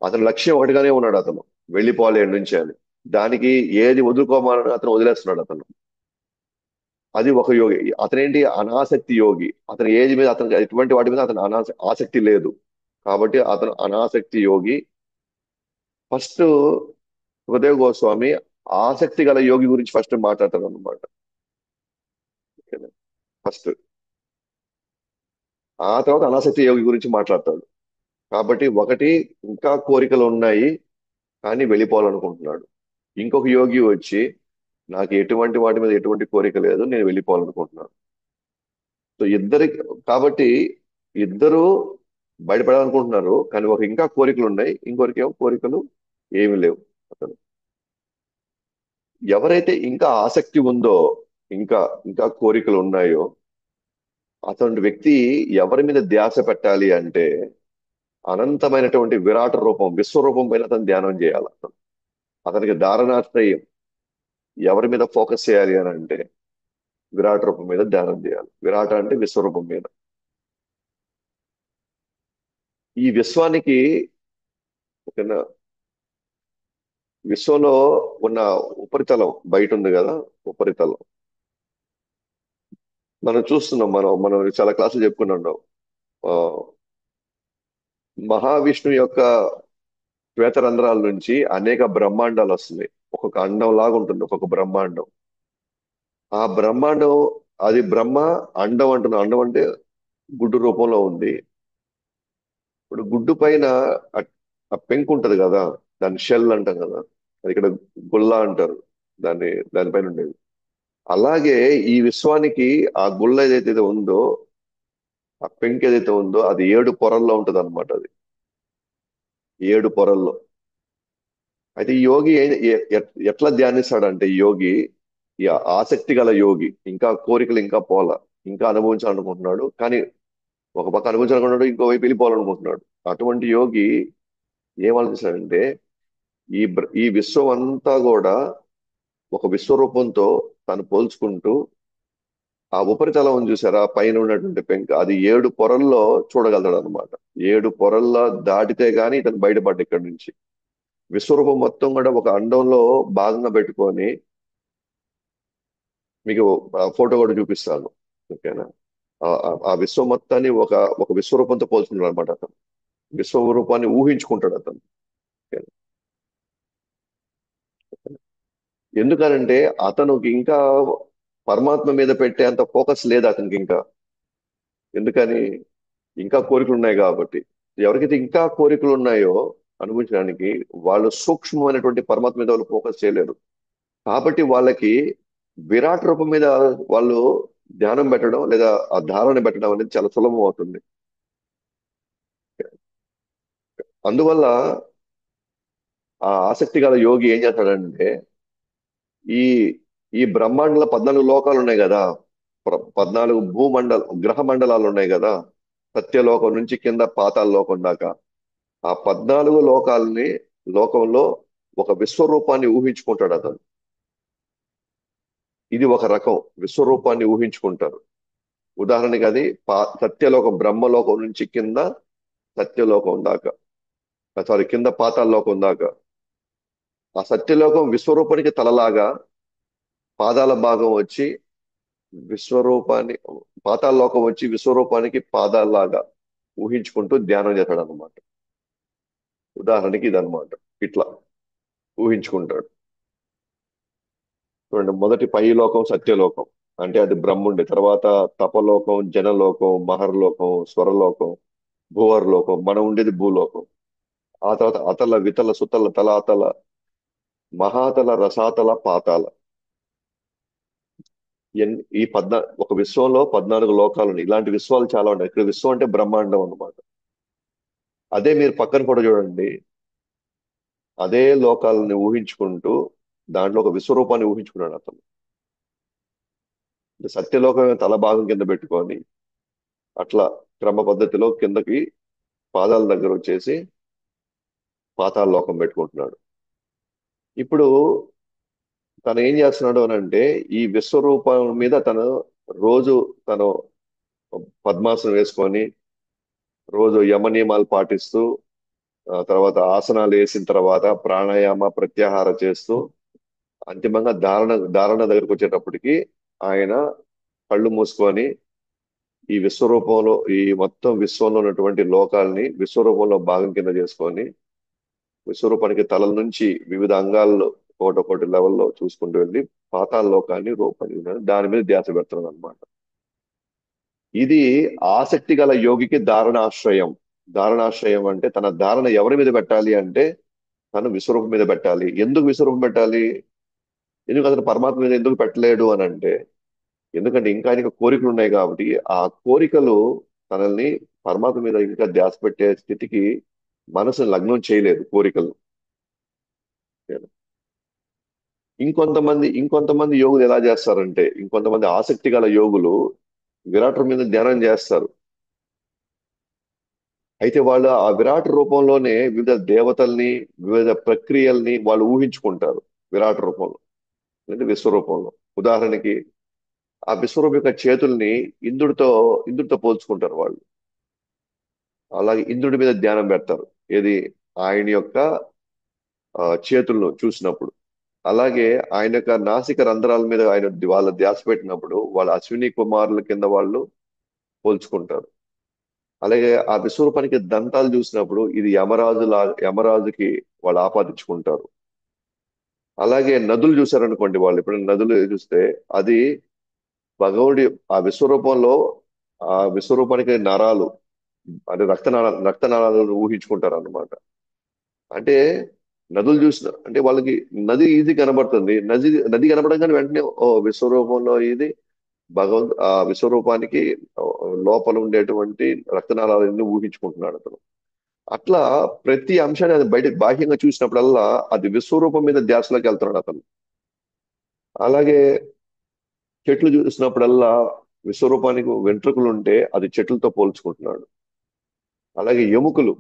A: అతని లక్ష్యం ఒకటిగానే ఉన్నాడు, అతను వెళ్ళిపోవాలి ఈడ నుంచి అని. దానికి ఏది వదులుకోవాలని అతను వదిలేస్తున్నాడు అతను. అది ఒక యోగి. అతనేంటి అనాసక్తి యోగి. అతని ఏజ్ మీద, అతనికి ఎటువంటి వాటి మీద అతను ఆసక్తి లేదు. కాబట్టి అతను అనాసక్తి యోగి. ఫస్ట్ సుఖదేవ్ గోస్వామి ఆసక్తి గల యోగి గురించి ఫస్ట్ మాట్లాడతాడు అనమాట. ఫస్ట్ ఆ తర్వాత అనాసక్తి యోగి గురించి మాట్లాడతాడు. కాబట్టి ఒకటి, ఇంకా కోరికలు ఉన్నాయి కానీ వెళ్ళిపోవాలనుకుంటున్నాడు. ఇంకొక యోగి వచ్చి, నాకు ఎటువంటి వాటి మీద ఎటువంటి కోరిక లేదు, నేను వెళ్ళిపోవాలనుకుంటున్నాను. సో ఇద్దరి కాబట్టి ఇద్దరు బయటపడాలనుకుంటున్నారు, కానీ ఒక ఇంకా కోరికలు ఉన్నాయి, ఇంకొకరికేమో కోరికలు ఏమీ లేవు. అతను ఎవరైతే ఇంకా ఆసక్తి ఉందో, ఇంకా ఇంకా కోరికలు ఉన్నాయో, అటువంటి వ్యక్తి ఎవరి మీద ధ్యాస పెట్టాలి అంటే అనంతమైనటువంటి విరాట రూపం, విశ్వరూపం పైన అతను ధ్యానం చేయాలి. అతనికి ధారణాశ్రయం ఎవరి మీద ఫోకస్ చేయాలి అని అంటే విరాట రూపం మీద ధ్యానం చేయాలి. విరాట అంటే విశ్వరూపం మీద. ఈ విశ్వానికి ఓకేనా, విశ్వంలో ఉన్న ఉపరితలం బయట ఉంది కదా, ఉపరితలం మనం చూస్తున్నాం. మనం చాలా క్లాసులు చెప్పుకున్నాం. ఆ, మహావిష్ణువు యొక్క శ్వేతరంధ్రాల నుంచి అనేక బ్రహ్మాండాలు వస్తున్నాయి. ఒక్కొక్క అండం లాగా ఉంటుంది ఒక్కొక్క బ్రహ్మాండం. ఆ బ్రహ్మాండం, అది బ్రహ్మ అండం అంటున్నాం. అండం అంటే గుడ్డు రూపంలో ఉంది. ఇప్పుడు గుడ్డు పైన ఆ ఆ పెంకు ఉంటది కదా, దాన్ని షెల్ అంటాం కదా, అది ఇక్కడ గుల్ల అంటారు దాన్ని, దానిపైన ఉండేది. అలాగే ఈ విశ్వానికి ఆ గుల్ల ఏదైతే ఉందో, ఆ పెంకు ఏదైతే ఉందో, అది 7 పొరల్లో ఉంటది అనమాట. అది 7 పొరల్లో. అయితే ఈ యోగి ఎట్లా ధ్యానిస్తాడంటే, ఈ యోగి, ఈ ఆసక్తి గల యోగి, ఇంకా కోరికలు ఇంకా పోల, ఇంకా అనుభవించాలనుకుంటున్నాడు, కానీ ఒక పక్క అనుభవించాలనుకుంటున్నాడు, ఇంకోవైపు వెళ్ళిపోవాలనుకుంటున్నాడు. అటువంటి యోగి ఏం ఆలోచిస్తాడంటే, ఈ విశ్వం అంతా కూడా ఒక విశ్వరూపంతో తను పోల్చుకుంటూ, ఆ ఉపరితలం ఉంది చూసారా, పైన ఉన్నటువంటి పెంక, అది 7 పొరల్లో చూడగలుగుతాడు అనమాట. 7 పొరల్లో దాటితే గాని ఇతను బయటపడ్డ ఇక్కడి నుంచి. విశ్వరూపం మొత్తం కూడా ఒక అండంలో భాగంగా పెట్టుకొని, మీకు ఆ ఫోటో కూడా చూపిస్తాను. ఓకేనా. ఆ విశ్వం మొత్తాన్ని ఒక ఒక విశ్వరూపంతో పోల్చుకుంటాడు అనమాట అతను. విశ్వరూపాన్ని ఊహించుకుంటాడు అతను. ఓకేనా? ఎందుకనంటే అతనికి ఇంకా పరమాత్మ మీద పెట్టే అంత ఫోకస్ లేదు అతనికి ఇంకా. ఎందుకని? ఇంకా కోరికలు ఉన్నాయి కాబట్టి. ఎవరికైతే ఇంకా కోరికలు ఉన్నాయో అనుభవించడానికి, వాళ్ళు సూక్ష్మమైనటువంటి పరమాత్మ మీద వాళ్ళు ఫోకస్ చేయలేరు. కాబట్టి వాళ్ళకి విరాట్ రూపం మీద వాళ్ళు ధ్యానం పెట్టడం లేదా ఆ ధారణ పెట్టడం అనేది చాలా సులభం అవుతుంది. అందువల్ల ఆ ఆసక్తి గల యోగి ఏం చేస్తాడంటే, ఈ ఈ బ్రహ్మాండంలో 14 లోకాలు ఉన్నాయి కదా, 14 గ్రహ మండలాలు ఉన్నాయి కదా, సత్యలోకం నుంచి కింద పాతాళ లోకం దాకా, ఆ 14 లోకాలని, లోకంలో ఒక విశ్వరూపాన్ని ఊహించుకుంటాడు అతను. ఇది ఒక రకం విశ్వరూపాన్ని ఊహించుకుంటారు. ఉదాహరణకి అది సత్యలోకం, బ్రహ్మలోకం నుంచి కింద సత్యలోకం దాకా, సారీ, కింద పాతాళ లోకం దాకా. ఆ సత్యలోకం విశ్వరూపానికి తలలాగా, పాదాల భాగం వచ్చి విశ్వరూపాన్ని, పాతాళ లోకం వచ్చి విశ్వరూపానికి పాదాల్లాగా ఊహించుకుంటూ ధ్యానం చేస్తాడు అనమాట. ఉదాహరణకి ఇదన్నమాట. ఇట్లా ఊహించుకుంటాడు. చూడండి, మొదటి పై లోకం సత్యలోకం, అంటే అది బ్రహ్ముండి. తర్వాత తపలోకం, జనలోకం, మహర్లోకం, స్వరలోకం, భూవర్లోకం, మనం ఉండేది భూలోకం. ఆ తర్వాత అతల, వితల, సుతల, తలాతల, మహాతల, రసాతల, పాతాల. ఈ ఒక విశ్వంలో 14 లోకాలు ఉన్నాయి. ఇలాంటి విశ్వాలు చాలా ఉన్నాయి. ఇక్కడ విశ్వం అంటే బ్రహ్మాండం అన్నమాట. అదే మీరు పక్కన కూడా చూడండి, అదే లోకాలని ఊహించుకుంటూ దాంట్లో ఒక విశ్వరూపాన్ని ఊహించుకున్నాడు అతను. అంటే సత్యలోకం తల భాగం కింద పెట్టుకొని అట్లా క్రమ పద్ధతిలో కిందకి పాదాల దగ్గర వచ్చేసి పాతాళ లోకం పెట్టుకుంటున్నాడు. ఇప్పుడు తను ఏం చేస్తున్నాడు అని అంటే, ఈ విశ్వరూపం మీద తను రోజు తను పద్మాసనం వేసుకొని, రోజు యమ నియమాలు పాటిస్తూ, తర్వాత ఆసనాలు వేసిన తర్వాత ప్రాణాయామ ప్రత్యాహార చేస్తూ, అంతిమంగా ధారణ దగ్గరకు వచ్చేటప్పటికి ఆయన కళ్ళు మూసుకొని ఈ విశ్వరూపంలో, ఈ మొత్తం విశ్వంలో ఉన్నటువంటి లోకాల్ని విశ్వరూపంలో భాగం కింద చేసుకొని, విశ్వరూపానికి తలల నుంచి వివిధ అంగాల్లో ఒకటొకటి లెవెల్లో చూసుకుంటూ వెళ్ళి పాతాళ లోకాన్ని రూపొందించాడు. దాని మీద ధ్యాస పెడుతున్నాడు అనమాట. ఇది ఆసక్తి గల యోగికి ధారణాశ్రయం. ధారణాశ్రయం అంటే తన ధారణ ఎవరి మీద పెట్టాలి అంటే తను విశ్వరూపం మీద పెట్టాలి. ఎందుకు విశ్వరూపం పెట్టాలి? ఎందుకు అతను పరమాత్మ మీద ఎందుకు పెట్టలేడు అని అంటే, ఎందుకంటే ఇంకా ఆయనకు కోరికలు ఉన్నాయి కాబట్టి, ఆ కోరికలు మనల్ని పరమాత్మ మీద ఇంకా ధ్యాస పెట్టే స్థితికి మనసుని లగ్నం చేయలేదు కోరికలు. ఇంకొంతమంది యోగులు ఎలా చేస్తారంటే, ఇంకొంతమంది ఆసక్తి గల యోగులు విరాట్ మీద ధ్యానం చేస్తారు. అయితే వాళ్ళు ఆ విరాట్ రూపంలోనే వివిధ దేవతల్ని, వివిధ ప్రక్రియల్ని వాళ్ళు ఊహించుకుంటారు విరాట్ రూపంలో, అంటే విశ్వరూపంలో. ఉదాహరణకి ఆ విశ్వరూపం యొక్క చేతుల్ని ఇంద్రుడితో పోల్చుకుంటారు వాళ్ళు. అలాగే ఇంద్రుడి మీద ధ్యానం పెడతారు. ఏది? ఆయన యొక్క చేతులను చూసినప్పుడు. అలాగే ఆయన యొక్క నాసిక రంధ్రాల మీద వాళ్ళ ధ్యాస పెట్టినప్పుడు వాళ్ళ అశ్విని కుమారుల కింద వాళ్ళు పోల్చుకుంటారు. అలాగే ఆ విశ్వరూపానికి దంతాలు చూసినప్పుడు ఇది యమరాజుకి వాళ్ళు ఆపాదించుకుంటారు. అలాగే నదులు చూసారనుకోండి, వాళ్ళు ఎప్పుడైనా నదులు చూస్తే అది భగవుడి ఆ విశ్వరూపంలో, ఆ విశ్వరూపానికి నరాలు, అంటే రక్తనాళాలను ఊహించుకుంటారు అన్నమాట. అంటే నదులు చూసిన అంటే వాళ్ళకి నది ఈజీ కనబడుతుంది. నది కనబడంగానే వెంటనే ఓ విశ్వరూపంలో ఇది ఆ విశ్వరూపానికి లోపల ఉండేటువంటి రక్తనాళాలన్నీ ఊహించుకుంటున్నాడు అతను. అట్లా ప్రతి అంశాన్ని అది బయట బాహ్యంగా చూసినప్పుడల్లా అది విశ్వరూపం మీద ధ్యాసలోకి వెళ్తున్నాడు అతను. అలాగే చెట్లు చూసినప్పుడల్లా విశ్వరూపానికి వెంట్రుకలు ఉంటే అది చెట్లతో పోల్చుకుంటున్నాడు. అలాగే ఎముకలు,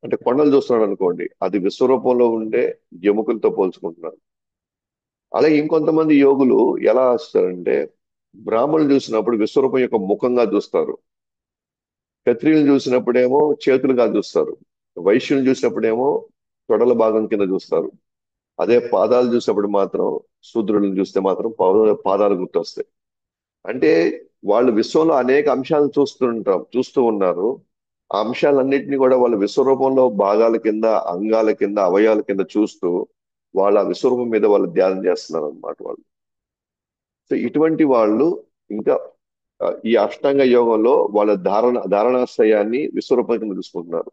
A: అంటే కొండలు చూస్తున్నాడు అనుకోండి, అది విశ్వరూపంలో ఉండే ఎముకలతో పోల్చుకుంటున్నాడు. అలాగే ఇంకొంతమంది యోగులు ఎలా వస్తారంటే, బ్రాహ్మణులు చూసినప్పుడు విశ్వరూపం యొక్క ముఖంగా చూస్తారు. క్షత్రియులు చూసినప్పుడేమో చేతులుగా చూస్తారు. వైశ్యులు చూసినప్పుడేమో తొడల భాగం కింద చూస్తారు. అదే పాదాలు చూసినప్పుడు మాత్రం, శూద్రులను చూస్తే మాత్రం పాదాలు గుర్తొస్తాయి. అంటే వాళ్ళు విశ్వంలో అనేక అంశాలను చూస్తూ ఉన్నారు. ఆ అంశాలన్నింటినీ కూడా వాళ్ళు విశ్వరూపంలో భాగాల కింద, అంగాల కింద, అవయవాల కింద చూస్తూ వాళ్ళ విశ్వరూపం మీద వాళ్ళు ధ్యానం చేస్తున్నారు అన్నమాట వాళ్ళు. సో ఇటువంటి వాళ్ళు ఇంకా ఈ అష్టాంగ యోగంలో వాళ్ళ ధారణాశ్రయాన్ని విశ్వరూపం కింద చూసుకుంటున్నారు.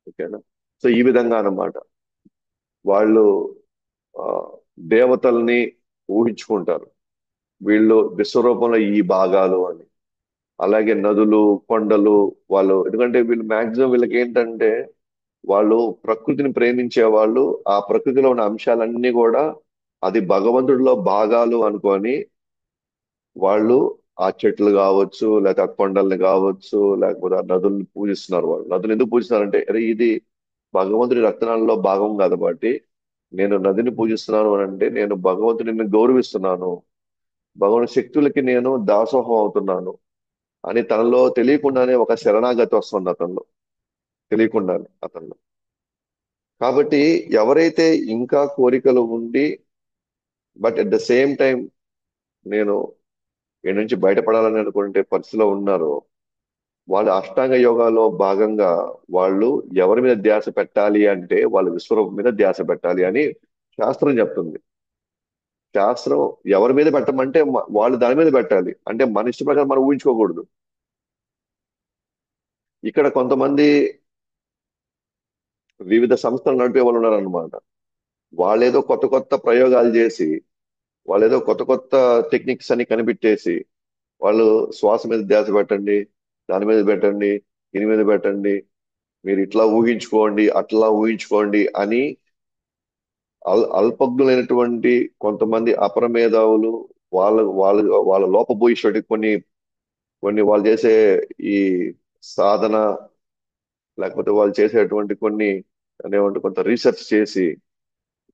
A: ఓకేనా? సో ఈ విధంగా అన్నమాట వాళ్ళు ఆ, దేవతల్ని ఊహించుకుంటారు. వీళ్ళు విశ్వరూపంలో ఈ భాగాలు అని. అలాగే నదులు, కొండలు, వాళ్ళు ఎందుకంటే వీళ్ళు మాక్సిమం వీళ్ళకి ఏంటంటే, వాళ్ళు ప్రకృతిని ప్రేమించే వాళ్ళు, ఆ ప్రకృతిలో ఉన్న అంశాలన్నీ కూడా అది భగవంతుడిలో భాగాలు అనుకొని వాళ్ళు ఆ చెట్లు కావచ్చు, లేకపోతే ఆ కొండల్ని కావచ్చు, లేకపోతే ఆ నదుల్ని పూజిస్తున్నారు. వాళ్ళు నదులు ఎందుకు పూజిస్తున్నారంటే, అరే ఇది భగవంతుడి రక్తనాళంలో భాగం కాబట్టి నేను నదిని పూజిస్తున్నాను అని అంటే నేను భగవంతుడిని గౌరవిస్తున్నాను, భగవంతుడి శక్తులకి నేను దాసోహం అవుతున్నాను అని తనలో తెలియకుండానే ఒక శరణాగతి వస్తుంది అతనిలో, తెలియకుండానే అతనిలో. కాబట్టి ఎవరైతే ఇంకా కోరికలు ఉండి but at the same time నేను ఈ నుంచి బయటపడాలని అనుకుంటే పరిస్థితిలో ఉన్నారో, వాళ్ళు అష్టాంగ యోగాలో భాగంగా వాళ్ళు ఎవరి మీద ధ్యాస పెట్టాలి అంటే వాళ్ళు విశ్వరూపం మీద ధ్యాస పెట్టాలి అని శాస్త్రం చెప్తుంది. శాస్త్రం ఎవరి మీద పెట్టమంటే వాళ్ళు దాని మీద పెట్టాలి. అంటే మన ఇష్ట ప్రకారం మనం ఊహించుకోకూడదు. ఇక్కడ కొంతమంది వివిధ సంస్థలు నడిపే వాళ్ళు ఉన్నారన్నమాట. వాళ్ళేదో కొత్త కొత్త ప్రయోగాలు చేసి, వాళ్ళేదో కొత్త కొత్త టెక్నిక్స్ అని కనిపెట్టేసి, వాళ్ళు శ్వాస మీద ధ్యాస పెట్టండి, దాని మీద పెట్టండి, దీని మీద పెట్టండి, మీరు ఇట్లా ఊహించుకోండి, అట్లా ఊహించుకోండి అని అల్పజ్ఞులైనటువంటి కొంతమంది అపరమేధావులు, వాళ్ళ వాళ్ళ వాళ్ళ లోపభూయిష్టి కొన్ని కొన్ని వాళ్ళు చేసే ఈ సాధన, లేకపోతే వాళ్ళు చేసేటువంటి కొన్ని అనేవంటి కొంత రీసెర్చ్ చేసి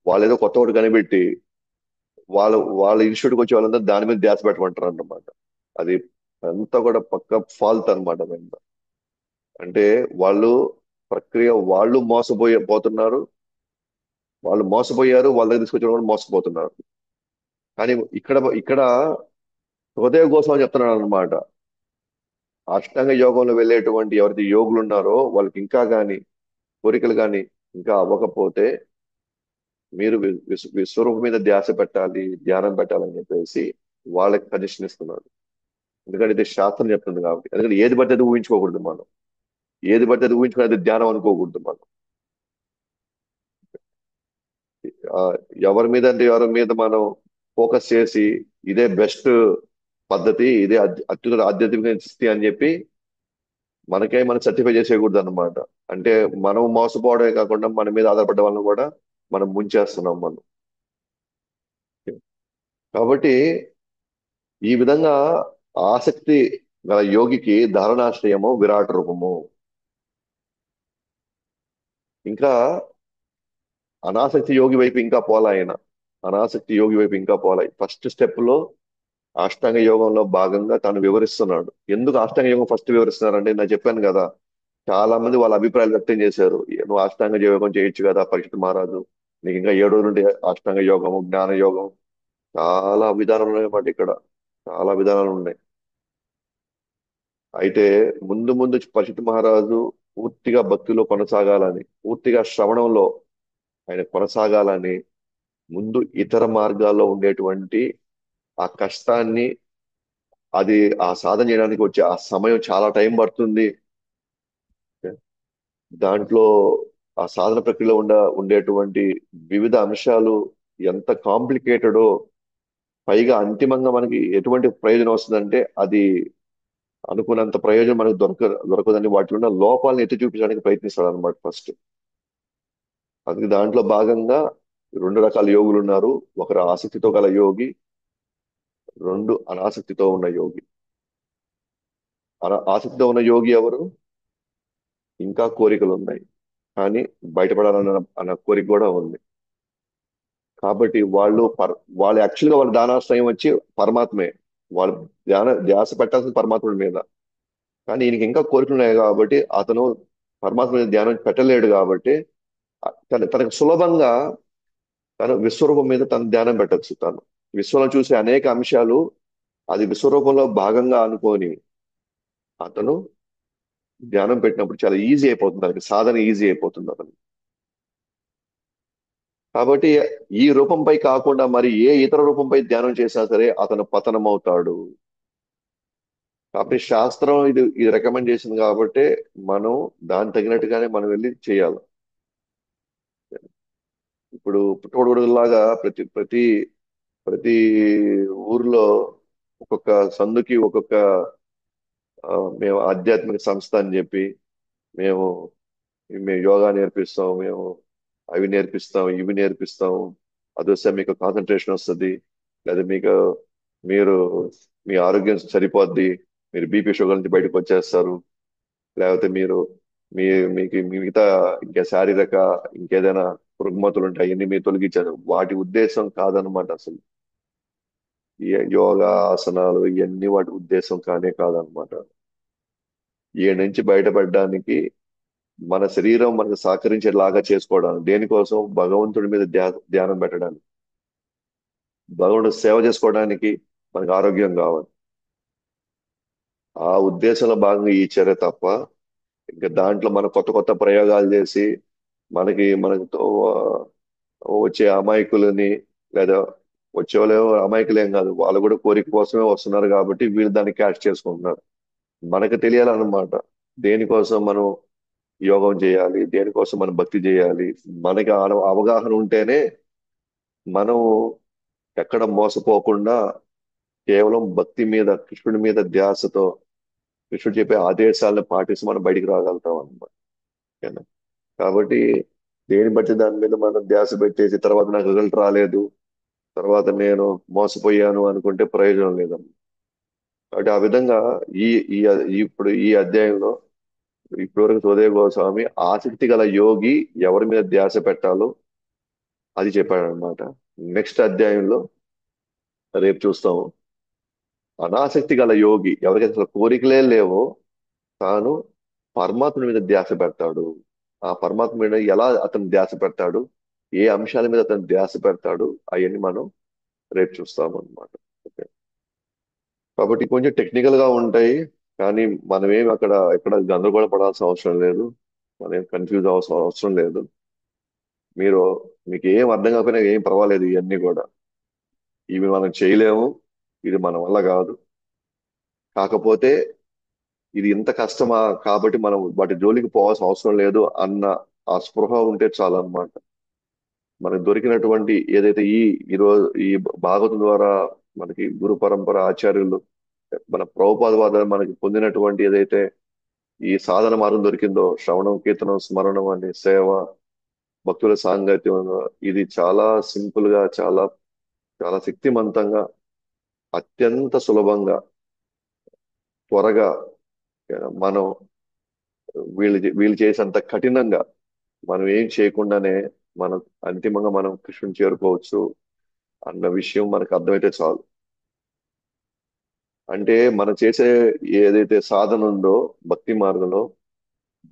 A: వాళ్ళు ఏదో కొత్త ఒకటి కనిపెట్టి వాళ్ళ ఇన్స్టిట్యూట్కి వచ్చే వాళ్ళందరూ దాని మీద ధ్యాస పెట్టమంటారు అన్నమాట. అది అంతా కూడా పక్క ఫాల్ట్ అనమాట. అంటే వాళ్ళు ప్రక్రియ వాళ్ళు పోతున్నారు, వాళ్ళు మోసపోయారు, వాళ్ళ దగ్గర తీసుకొచ్చిన వాళ్ళు మోసపోతున్నారు. కానీ ఇక్కడ ఇక్కడ హృదయ గోస్వామి చెప్తున్నాడు అనమాట. అష్టాంగ యోగంలో వెళ్ళేటువంటి ఎవరైతే యోగులు ఉన్నారో వాళ్ళకి ఇంకా కానీ కోరికలు కానీ ఇంకా అవ్వకపోతే మీరు విశ్వరూపం మీద ధ్యాస పెట్టాలి, ధ్యానం పెట్టాలని చెప్పేసి వాళ్ళకి సజెషన్ ఇస్తున్నారు. ఎందుకంటే ఇది శాస్త్రం చెప్తుంది కాబట్టి. ఎందుకంటే ఏది పడితే అది ఊహించుకోకూడదు మనం. ఏది పడితే అది ఊహించుకుని అది ధ్యానం అనుకోకూడదు మనం. ఆ, ఎవరి మీద అంటే ఎవరి మీద మనం ఫోకస్ చేసి ఇదే బెస్ట్, పద్ధతి ఇదే అత్యున్నత ఆధ్యాత్మిక స్థితి అని చెప్పి మనకే మనం సర్టిఫై చేసేయకూడదు అనమాట. అంటే మనం మోసపోవడమే కాకుండా మన మీద ఆధారపడ్డ వాళ్ళని కూడా మనం ముంచేస్తున్నాం మనం. కాబట్టి ఈ విధంగా ఆసక్తి గల యోగికి ధారణాశ్రయము విరాట్ రూపము. ఇంకా అనాసక్తి యోగి వైపు ఇంకా పోలా ఆయన. అనాసక్తి యోగి వైపు ఇంకా పోలా. ఫస్ట్ స్టెప్ లో అష్టాంగ యోగంలో భాగంగా తను వివరిస్తున్నాడు. ఎందుకు అష్టాంగ యోగం ఫస్ట్ వివరిస్తున్నారంటే నేను చెప్పాను కదా, చాలా మంది వాళ్ళ అభిప్రాయాలు వ్యక్తం చేశారు. నువ్వు అష్టాంగ యోగం చేయొచ్చు కదా పరీక్షిత్ మహారాజు, నీకు ఇంకా 7 రోజులు ఉంటే అష్టాంగ యోగము, జ్ఞాన యోగం, చాలా విధానాలు ఉన్నాయన్నమాట ఇక్కడ. చాలా విధానాలు ఉన్నాయి. అయితే ముందు ముందు పరీక్షిత్ మహారాజు పూర్తిగా భక్తిలో కొనసాగాలని, పూర్తిగా శ్రవణంలో ఆయన కొనసాగాలని, ముందు ఇతర మార్గాల్లో ఉండేటువంటి ఆ కష్టాన్ని, అది ఆ సాధన చేయడానికి వచ్చే ఆ సమయం చాలా టైం పడుతుంది. దాంట్లో ఆ సాధన ప్రక్రియలో ఉండేటువంటి వివిధ అంశాలు ఎంత కాంప్లికేటెడో, పైగా అంతిమంగా మనకి ఎటువంటి ప్రయోజనం వస్తుందంటే అది అనుకున్నంత ప్రయోజనం మనకు దొరకదని వాటిలో ఉన్న లోపాలను ఎత్తి చూపించడానికి ప్రయత్నిస్తాడు అనమాట ఫస్ట్. అది దాంట్లో భాగంగా 2 రకాల యోగులు ఉన్నారు. ఒకరు ఆసక్తితో గల యోగి, రెండు అనాసక్తితో ఉన్న యోగి. ఆసక్తితో ఉన్న యోగి ఎవరు? ఇంకా కోరికలు ఉన్నాయి కానీ బయటపడాలన్న కోరిక కూడా ఉంది. కాబట్టి వాళ్ళు యాక్చువల్గా వాళ్ళ ధ్యానాశ్రయం వచ్చి పరమాత్మే. వాళ్ళు ధ్యాస పెట్టాల్సిన పరమాత్ముడి మీద. కానీ ఈయనకి ఇంకా కోరికలు ఉన్నాయి కాబట్టి అతను పరమాత్మ మీద ధ్యానం పెట్టలేడు కాబట్టి తనకు సులభంగా తను విశ్వరూపం మీద తను ధ్యానం పెట్టచ్చు. తను విశ్వంలో చూసే అనేక అంశాలు అది విశ్వరూపంలో భాగంగా అనుకొని అతను ధ్యానం పెట్టినప్పుడు చాలా ఈజీ అయిపోతుంది, తనకి సాధన ఈజీ అయిపోతుంది అతను. కాబట్టి ఈ రూపంపై కాకుండా మరి ఏ ఇతర రూపంపై ధ్యానం చేసినా సరే అతను పతనం అవుతాడు. కాబట్టి శాస్త్రం ఇది రికమెండ్ చేసింది కాబట్టి మనం దాని తగినట్టుగానే మనం వెళ్ళి చేయాలి. ఇప్పుడు పుట్టగొడుగులాగా ప్రతి ప్రతి ప్రతి ఊర్లో ఒక్కొక్క సందుకి ఒక్కొక్క మేము ఆధ్యాత్మిక సంస్థ అని చెప్పి మేము మేము యోగా నేర్పిస్తాం, మేము అవి నేర్పిస్తాం, ఇవి నేర్పిస్తాం, అది వస్తే మీకు కాన్సన్ట్రేషన్ వస్తుంది, లేదా మీరు మీ ఆరోగ్యం సరిపోద్ది, మీరు బీపీ షుగర్ నుంచి బయటకు వచ్చేస్తారు, లేకపోతే మీరు మీ మీకు మిగతా ఇంకా శారీరక ఇంకేదైనా రుగ్మతులు ఉంటాయి అవన్నీ మీరు తొలగించారు. వాటి ఉద్దేశం కాదనమాట అసలు. ఈ యోగా ఆసనాలు ఇవన్నీ వాటి ఉద్దేశం కానే కాదనమాట. ఈ నుంచి బయటపడడానికి మన శరీరం మనకు సహకరించేలాగా చేసుకోవడానికి, దేనికోసం? భగవంతుడి మీద ధ్యానం పెట్టడానికి, భగవంతుడు సేవ చేసుకోవడానికి మనకు ఆరోగ్యం కావాలి. ఆ ఉద్దేశంలో భాగంగా ఈ చర్య తప్ప ఇంకా దాంట్లో మనం కొత్త కొత్త ప్రయోగాలు చేసి మనతో వచ్చే అమాయకులని, లేదా వచ్చేవాళ్ళు అమాయకులేం కాదు, వాళ్ళు కూడా కోరిక కోసమే వస్తున్నారు కాబట్టి వీళ్ళు దాన్ని క్యాష్ చేసుకుంటున్నారు. మనకు తెలియాలన్నమాట దేనికోసం మనం యోగం చేయాలి, దేనికోసం మనం భక్తి చేయాలి. మనకి అవగాహన ఉంటేనే మనం ఎక్కడ మోసపోకుండా కేవలం భక్తి మీద, కృష్ణుడి మీద ధ్యాసతో, కృష్ణుడు చెప్పే ఆదేశాలను పాటిస్తూ మనం బయటికి రాగలుగుతాం అనమాట. ఓకేనా? కాబట్టి దేని బట్టి దాని మీద మనం ధ్యాస పెట్టేసి తర్వాత నాకు రిజల్ట్ రాలేదు, తర్వాత నేను మోసపోయాను అనుకుంటే ప్రయోజనం లేదన్నమాట. కాబట్టి ఆ విధంగా ఈ ఈ ఇప్పుడు ఈ అధ్యాయంలో ఇప్పటివరకు సుఖదేవ గోస్వామి ఆసక్తి గల యోగి ఎవరి మీద ధ్యాస పెట్టాలో అది చెప్పాడనమాట. నెక్స్ట్ అధ్యాయంలో రేపు చూస్తాము, అనాసక్తి గల యోగి ఎవరికైతే అసలు కోరికలే లేవో తాను పరమాత్ముడి మీద ధ్యాస పెడతాడు. ఆ పరమాత్మ మీద ఎలా అతను ధ్యాస పెడతాడు, ఏ అంశాల మీద అతను ధ్యాస పెడతాడు, అవన్నీ మనం రేపు చూస్తాం అనమాట. ఓకే. కాబట్టి కొంచెం టెక్నికల్ గా ఉంటాయి కానీ మనమేం అక్కడ ఎక్కడ గందరగోళ పడాల్సిన అవసరం లేదు, మనం కన్ఫ్యూజ్ అవ్వాల్సిన అవసరం లేదు. మీరు మీకు ఏం అర్థం కాకపోయినా ఏం పర్వాలేదు, ఇవన్నీ కూడా ఇవి మనం చేయలేము, ఇది మన వల్ల కాదు. కాకపోతే ఇది ఇంత కష్టమా కాబట్టి మనం వాటి జోలికి పోవాల్సిన అవసరం లేదు అన్న ఆ స్పృహ ఉంటే చాలు అన్నమాట. మనకు దొరికినటువంటి ఏదైతే ఈ ఈరోజు ఈ భాగవతం ద్వారా మనకి గురు పరంపర ఆచార్యులు మన ప్రభుపాద వారు మనకి పొందినటువంటి ఏదైతే ఈ సాధన మార్గం దొరికిందో, శ్రవణం, కీర్తనం, స్మరణం అనే సేవ, భక్తుల సాంగత్యం, ఇది చాలా సింపుల్ గా, చాలా చాలా శక్తివంతంగా, అత్యంత సులభంగా, త్వరగా మనం వీళ్ళు చేసేంత కఠినంగా మనం ఏం చేయకుండానే మనం అంతిమంగా మనం కృష్ణుని చేరుకోవచ్చు అన్న విషయం మనకు అర్థమైతే చాలు. అంటే మనం చేసే ఏదైతే సాధన ఉందో భక్తి మార్గంలో,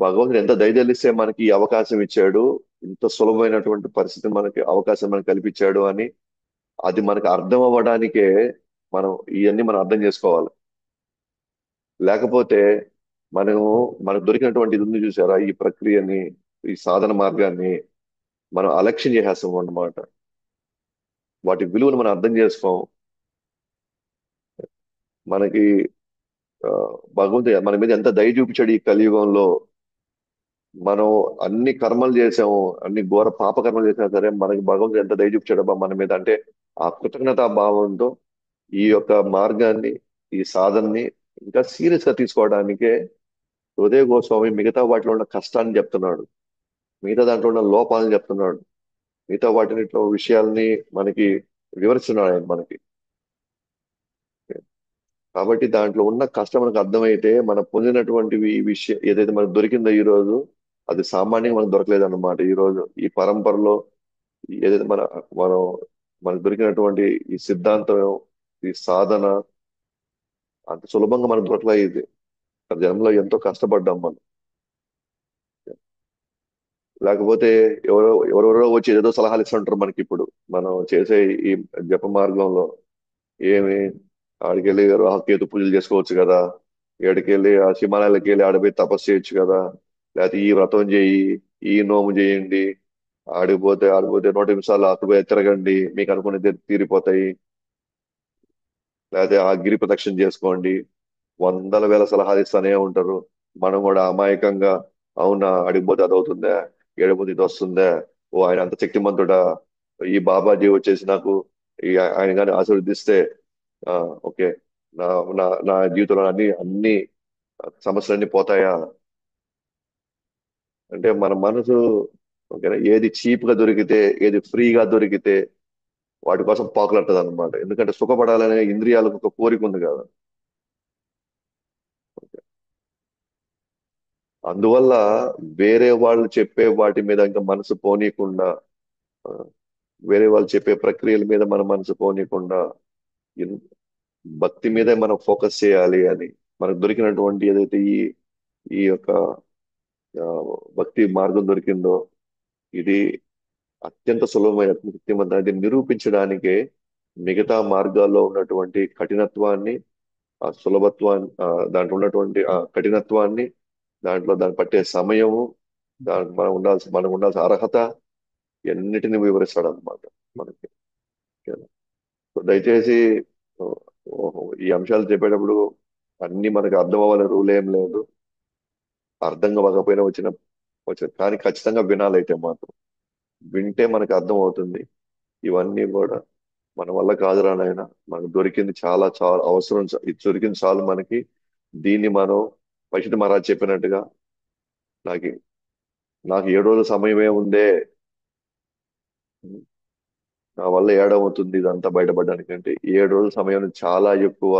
A: భగవంతుడు ఎంత దయదలిస్తే మనకి ఈ అవకాశం ఇచ్చాడు, ఇంత సులభమైనటువంటి పరిస్థితి మనకి అవకాశం మనకి కల్పించాడు అని, అది మనకు అర్థం అవ్వడానికే మనం ఇవన్నీ మనం అర్థం చేసుకోవాలి. లేకపోతే మనము మనకు దొరికినటువంటి ఇది ఉంది చూసారా, ఈ ప్రక్రియని, ఈ సాధన మార్గాన్ని మనం అలక్ష్యం చేసేస్తాం అన్నమాట. వాటి విలువను మనం అర్థం చేసుకోం. మనకి ఆ, భగవంతుడు మన మీద ఎంత దయ చూపించాడు ఈ కలియుగంలో. మనం అన్ని కర్మలు చేసాము, అన్ని ఘోర పాప కర్మలు చేసినా సరే మనకి భగవంతుడు ఎంత దయ చూపించాడబ్బా మన మీద అంటే, ఆ కృతజ్ఞతా భావంతో ఈ యొక్క మార్గాన్ని, ఈ సాధనని ఇంకా సీరియస్ గా తీసుకోవడానికే హృదయ గోస్వామి మిగతా వాటిలో ఉన్న కష్టాన్ని చెప్తున్నాడు, మిగతా దాంట్లో ఉన్న లోపాలను చెప్తున్నాడు, మిగతా వాటిలో విషయాల్ని మనకి వివరిస్తున్నాడు ఆయన మనకి. కాబట్టి దాంట్లో ఉన్న కష్టం మనకు అర్థమైతే మనం పొందినటువంటివి ఈ విషయం ఏదైతే మనకు దొరికిందో ఈ రోజు, అది సామాన్యంగా మనకు దొరకలేదు అన్నమాట. ఈ రోజు ఈ పరంపరలో ఏదైతే మనం మనకు దొరికినటువంటి ఈ సిద్ధాంతం, ఈ సాధన అంత సులభంగా మనకు దొరకలేదు. ఇది జన్మలో ఎంతో కష్టపడ్డాం మనం. లేకపోతే ఎవరెవరో వచ్చి ఏదో సలహాలు ఇస్తుంటారు మనకి. ఇప్పుడు మనం చేసే ఈ జప మార్గంలో ఏమి, ఆడికెళ్ళి రాహుకేతు పూజలు చేసుకోవచ్చు కదా, ఏడికెళ్ళి ఆ హిమాలయాలకి వెళ్ళి ఆడిపోయి తపస్సు చేయొచ్చు కదా, లేకపోతే ఈ వ్రతం చేయి, ఈ నోము చేయండి, ఆడిపోతే 100 నిమిషాలు అక్కడ పోయి తిరగండి, మీకు అనుకునేది తీరిపోతాయి, లేకపోతే ఆ గిరి ప్రదక్షిణ చేసుకోండి, వందల వేల సలహాలు ఇస్తానే ఉంటారు. మనం కూడా అమాయకంగా, అవునా అడిగిపోతే అది అవుతుందా, ఏడిపోతే ఇది వస్తుందా, ఓ ఆయన అంత శక్తిమంతుడా, ఈ బాబాజీ వచ్చేసి నాకు ఆయన కానీ ఆశీర్వదిస్తే ఆ ఓకే, నా నా నా జీవితంలో అన్ని సమస్యలన్నీ పోతాయా అంటే, మన మనసు ఓకేనా, ఏది చీప్ గా దొరికితే, ఏది ఫ్రీగా దొరికితే వాటి కోసం పాకులాడుతుంది అనమాట. ఎందుకంటే సుఖపడాలనే ఇంద్రియాలకు ఒక కోరిక ఉంది కదా. అందువల్ల వేరే వాళ్ళు చెప్పే వాటి మీద ఇంకా మనసు పోనీయకుండా, ఆ, వేరే వాళ్ళు చెప్పే ప్రక్రియల మీద మన మనసు పోనీయకుండా, ఇన్- భక్తి మీదే మనం ఫోకస్ చేయాలి అని మనకు దొరికినటువంటి ఏదైతే ఈ ఈ యొక్క ఆ, భక్తి మార్గం దొరికిందో, ఇది అత్యంత సులభమైన కృత్యమంతా అది నిరూపించడానికే మిగతా మార్గాల్లో ఉన్నటువంటి కఠినత్వాన్ని, ఆ సులభత్వాన్ని, దాంట్లో ఉన్నటువంటి ఆ కఠినత్వాన్ని, దాన్ని పట్టే సమయము, దానికి మనకు ఉండాల్సిన అర్హత, ఎన్నిటిని వివరిస్తాడు అనమాట మనకి. సో దయచేసి ఓ, ఈ అంశాలు చెప్పేటప్పుడు అన్ని మనకు అర్థం అవ్వాలని రూల్ ఏం లేదు. అర్థం కాకపోయినా వచ్చిన కానీ ఖచ్చితంగా వినాలైతే మాత్రం, వింటే మనకు అర్థం అవుతుంది. ఇవన్నీ కూడా మన వల్ల కాదురా నాయన, మనకు దొరికింది చాలా చాలా అవసరం, ఇది దొరికింది చాలు మనకి. దీన్ని మనం పైషిత్ మహారాజ్ చెప్పినట్టుగా, నాకు నాకు 7 రోజుల సమయమే ఉందే, నా వల్ల ఏడవుతుంది ఇదంతా బయటపడడానికంటే, 7 రోజుల సమయం చాలా ఎక్కువ.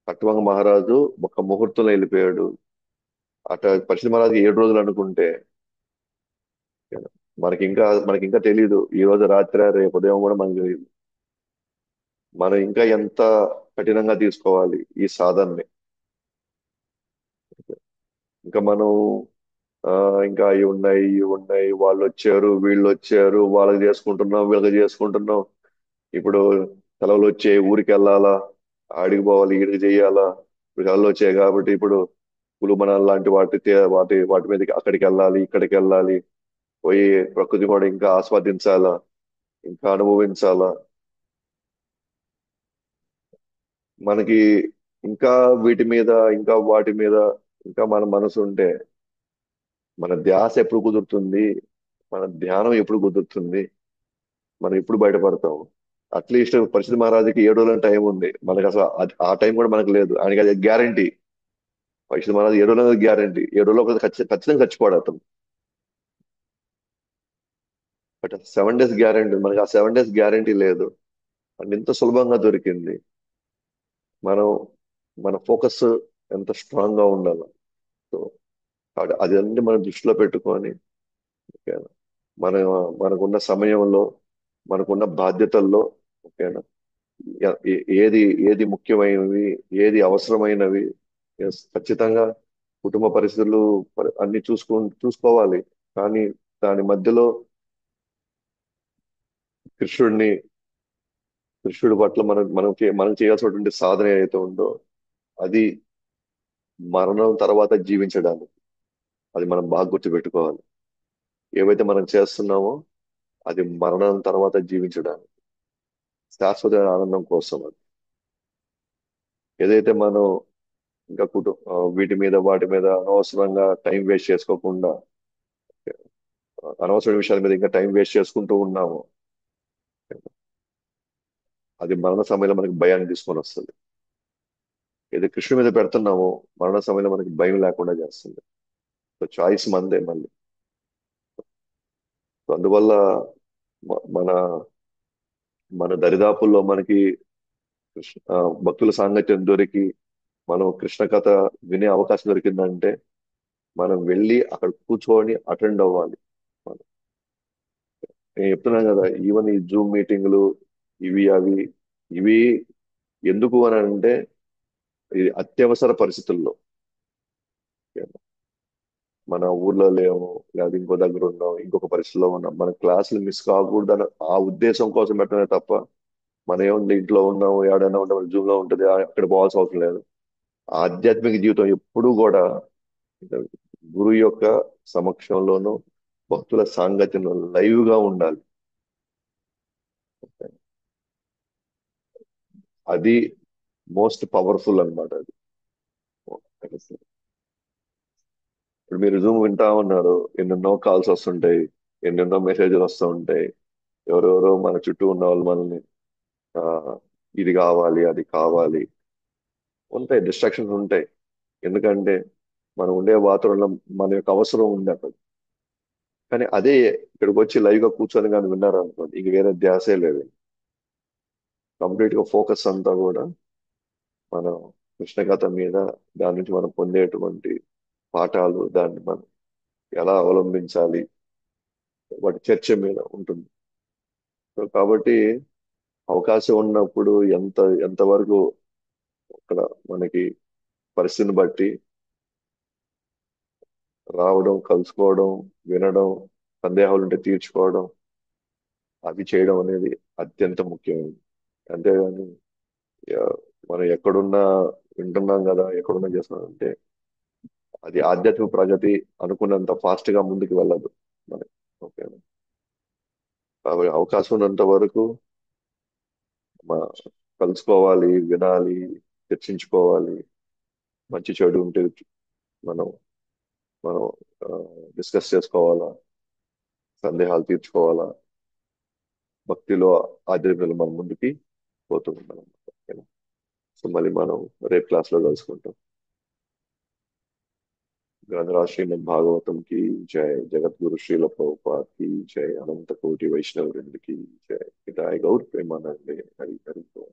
A: కట్వంగ మహారాజు ఒక ముహూర్తంలో వెళ్ళిపోయాడు. పశ్చిమ మహారాజు 7 రోజులు అనుకుంటే, మనకి ఇంకా తెలియదు ఈ రోజు రాత్రి రేపు ఉదయం కూడా మనకు తెలియదు. మనం ఇంకా ఎంత కఠినంగా తీసుకోవాలి ఈ సాధనని. ఇంకా మనం ఆ ఇంకా ఇవి ఉన్నాయి వాళ్ళు వచ్చారు, వీళ్ళు వచ్చారు, వాళ్ళకి చేసుకుంటున్నాం, వీళ్ళకి చేసుకుంటున్నాం. ఇప్పుడు సెలవులు వచ్చాయి, ఊరికి వెళ్ళాలా, ఆడికి పోవాలి, ఈడికి చెయ్యాలా. ఇప్పుడు సెలవులు వచ్చాయి కాబట్టి ఇప్పుడు కులుమనాలు లాంటి వాటి మీదకి అక్కడికి వెళ్ళాలి, ఇక్కడికి వెళ్ళాలి, పోయి ప్రకృతి కూడా ఇంకా ఆస్వాదించాలా, ఇంకా అనుభవించాలా. మనకి ఇంకా వీటి మీద, ఇంకా వాటి మీద ఇంకా మన మనసు ఉంటే, మన ధ్యాస ఎప్పుడు కుదురుతుంది, మన ధ్యానం ఎప్పుడు కుదురుతుంది, మనం ఎప్పుడు బయటపడతాం. అట్లీస్ట్ పరిషత్ మహారాజుకి 7 రోజుల టైం ఉంది, మనకి అసలు ఆ టైం కూడా మనకు లేదు. ఆయనకి అది గ్యారంటీ. పరిషత్ మహారాజు 7 రోజులు గ్యారంటీ, 7 రోజుల్లో ఖచ్చితంగా చచ్చిపోడు అతను. బట్ 7 డేస్ గ్యారంటీ, మనకి ఆ 7 డేస్ గ్యారంటీ లేదు. అండ్ ఇంత సులభంగా దొరికింది. మనం మన ఫోకస్ ఎంత స్ట్రాంగ్ గా ఉండాలి. సో అది అన్ని మనం దృష్టిలో పెట్టుకొని, ఓకేనా, మన మనకున్న సమయంలో, మనకున్న బాధ్యతల్లో, ఓకేనా, ఏది ఏది ముఖ్యమైనవి, ఏది అవసరమైనవి, ఖచ్చితంగా కుటుంబ పరిస్థితులు అన్ని చూసుకోవాలి. కానీ దాని మధ్యలో కృష్ణుడిని కృష్ణుడి పట్ల మనం చేయాల్సినటువంటి సాధన ఏదైతే ఉందో, అది మరణం తర్వాత జీవించడానికి. అది మనం బాగా గుర్తుపెట్టుకోవాలి. ఏవైతే మనం చేస్తున్నామో అది మరణం తర్వాత జీవించడానికి, శాశ్వత ఆనందం కోసం అది. ఏదైతే మనం ఇంకా వీటి మీద వాటి మీద అనవసరంగా టైం వేస్ట్ చేసుకోకుండా, అనవసరమైన విషయాల మీద ఇంకా టైం వేస్ట్ చేసుకుంటూ ఉన్నాము, అది మరణ సమయంలో మనకి భయాన్ని తీసుకొని వస్తుంది. ఏది కృష్ణుడి మీద పెడుతున్నామో మరణ సమయంలో మనకి భయం లేకుండా చేస్తుంది. సో చాయిస్ మందే మళ్ళీ. సో అందువల్ల మన మన దరిదాపుల్లో మనకి భక్తుల సాంగత్యం దొరికి మనం కృష్ణ కథ వినే అవకాశం దొరికిందంటే, మనం వెళ్ళి అక్కడ కూర్చొని అటెండ్ అవ్వాలి. మనం నేను చెప్తున్నాను కదా, ఈవెన్ ఈ జూమ్ మీటింగ్లు, ఇవి అవి ఇవి ఎందుకు అని అంటే, ఇది అత్యవసర పరిస్థితుల్లో, మన ఊర్లో లేము, లేదా ఇంకో దగ్గర ఉన్నాం, ఇంకొక పరిస్థితిలో ఉన్నాం, మన క్లాసులు మిస్ కాకూడదని ఆ ఉద్దేశం కోసం పెట్టడమే తప్ప, మనం ఏముంది ఇంట్లో ఉన్నాము, ఏడైనా ఉంటాం, జూమ్ లో ఉంటుంది, అక్కడ పోవాల్సిన అవసరం లేదు. ఆధ్యాత్మిక జీవితం ఎప్పుడూ కూడా గురువు యొక్క సమక్షంలోనూ, భక్తుల సాంగత్యంలో లైవ్ గా ఉండాలి. అది మోస్ట్ పవర్ఫుల్ అన్నమాట అది. ఇప్పుడు మీరు జూమ్ వింటా ఉన్నారు, ఎన్నెన్నో కాల్స్ వస్తుంటాయి, ఎన్నెన్నో మెసేజ్లు వస్తూ ఉంటాయి. ఎవరెవరో మన చుట్టూ ఉన్న వాళ్ళు మనల్ని ఆ, ఇది కావాలి, అది కావాలి, ఉంటాయి, డిస్ట్రాక్షన్స్ ఉంటాయి. ఎందుకంటే మనం ఉండే వాతావరణంలో మన యొక్క అవసరం ఉంది అక్కడ. కానీ అదే ఇక్కడికి వచ్చి లైవ్ గా కూర్చొని కానీ విన్నారు అనుకోండి, ఇంక వేరే ధ్యాసే లేదు. కంప్లీట్ గా ఫోకస్ అంతా కూడా మనం కృష్ణ కథ మీద, దాని నుంచి మనం పొందేటువంటి పాఠాలు, దాన్ని మనం ఎలా అవలంబించాలి, వాటి చర్చ మీద ఉంటుంది. సో కాబట్టి అవకాశం ఉన్నప్పుడు ఎంతవరకు అక్కడ మనకి పరిస్థితిని బట్టి రావడం, కలుసుకోవడం, వినడం, సందేహాలు ఉంటే తీర్చుకోవడం, అవి చేయడం అనేది అత్యంత ముఖ్యమైనది. అంతేగాని ఆ, మనం ఎక్కడున్నా వింటున్నాం కదా, ఎక్కడున్నా చేస్తున్నాం అంటే, అది ఆధ్యాత్మిక ప్రగతి అనుకున్నంత ఫాస్ట్ గా ముందుకు వెళ్ళదు మనకి. ఓకే. కాబట్టి అవకాశం ఉన్నంత వరకు మ- కలుసుకోవాలి, వినాలి, చర్చించుకోవాలి. మంచి చెడు ఉంటే మనం మనం డిస్కస్ చేసుకోవాలా, సందేహాలు తీర్చుకోవాలా, భక్తిలో, ఆధ్యాత్మికలో మనం ముందుకి పోతూ ఉన్నాం. ఓకేనా? సో మళ్ళీ మనం రేపు క్లాస్ లో కలుసుకుంటాం. ग्रंथराज श्रीमद् भागवतम की जय, जगत गुरु श्रील प्रभुपाद की जय, अनंत कोटि वैष्णव वृंद की जय, हिताय गौर प्रेमानंदे, हरि हरि बोल।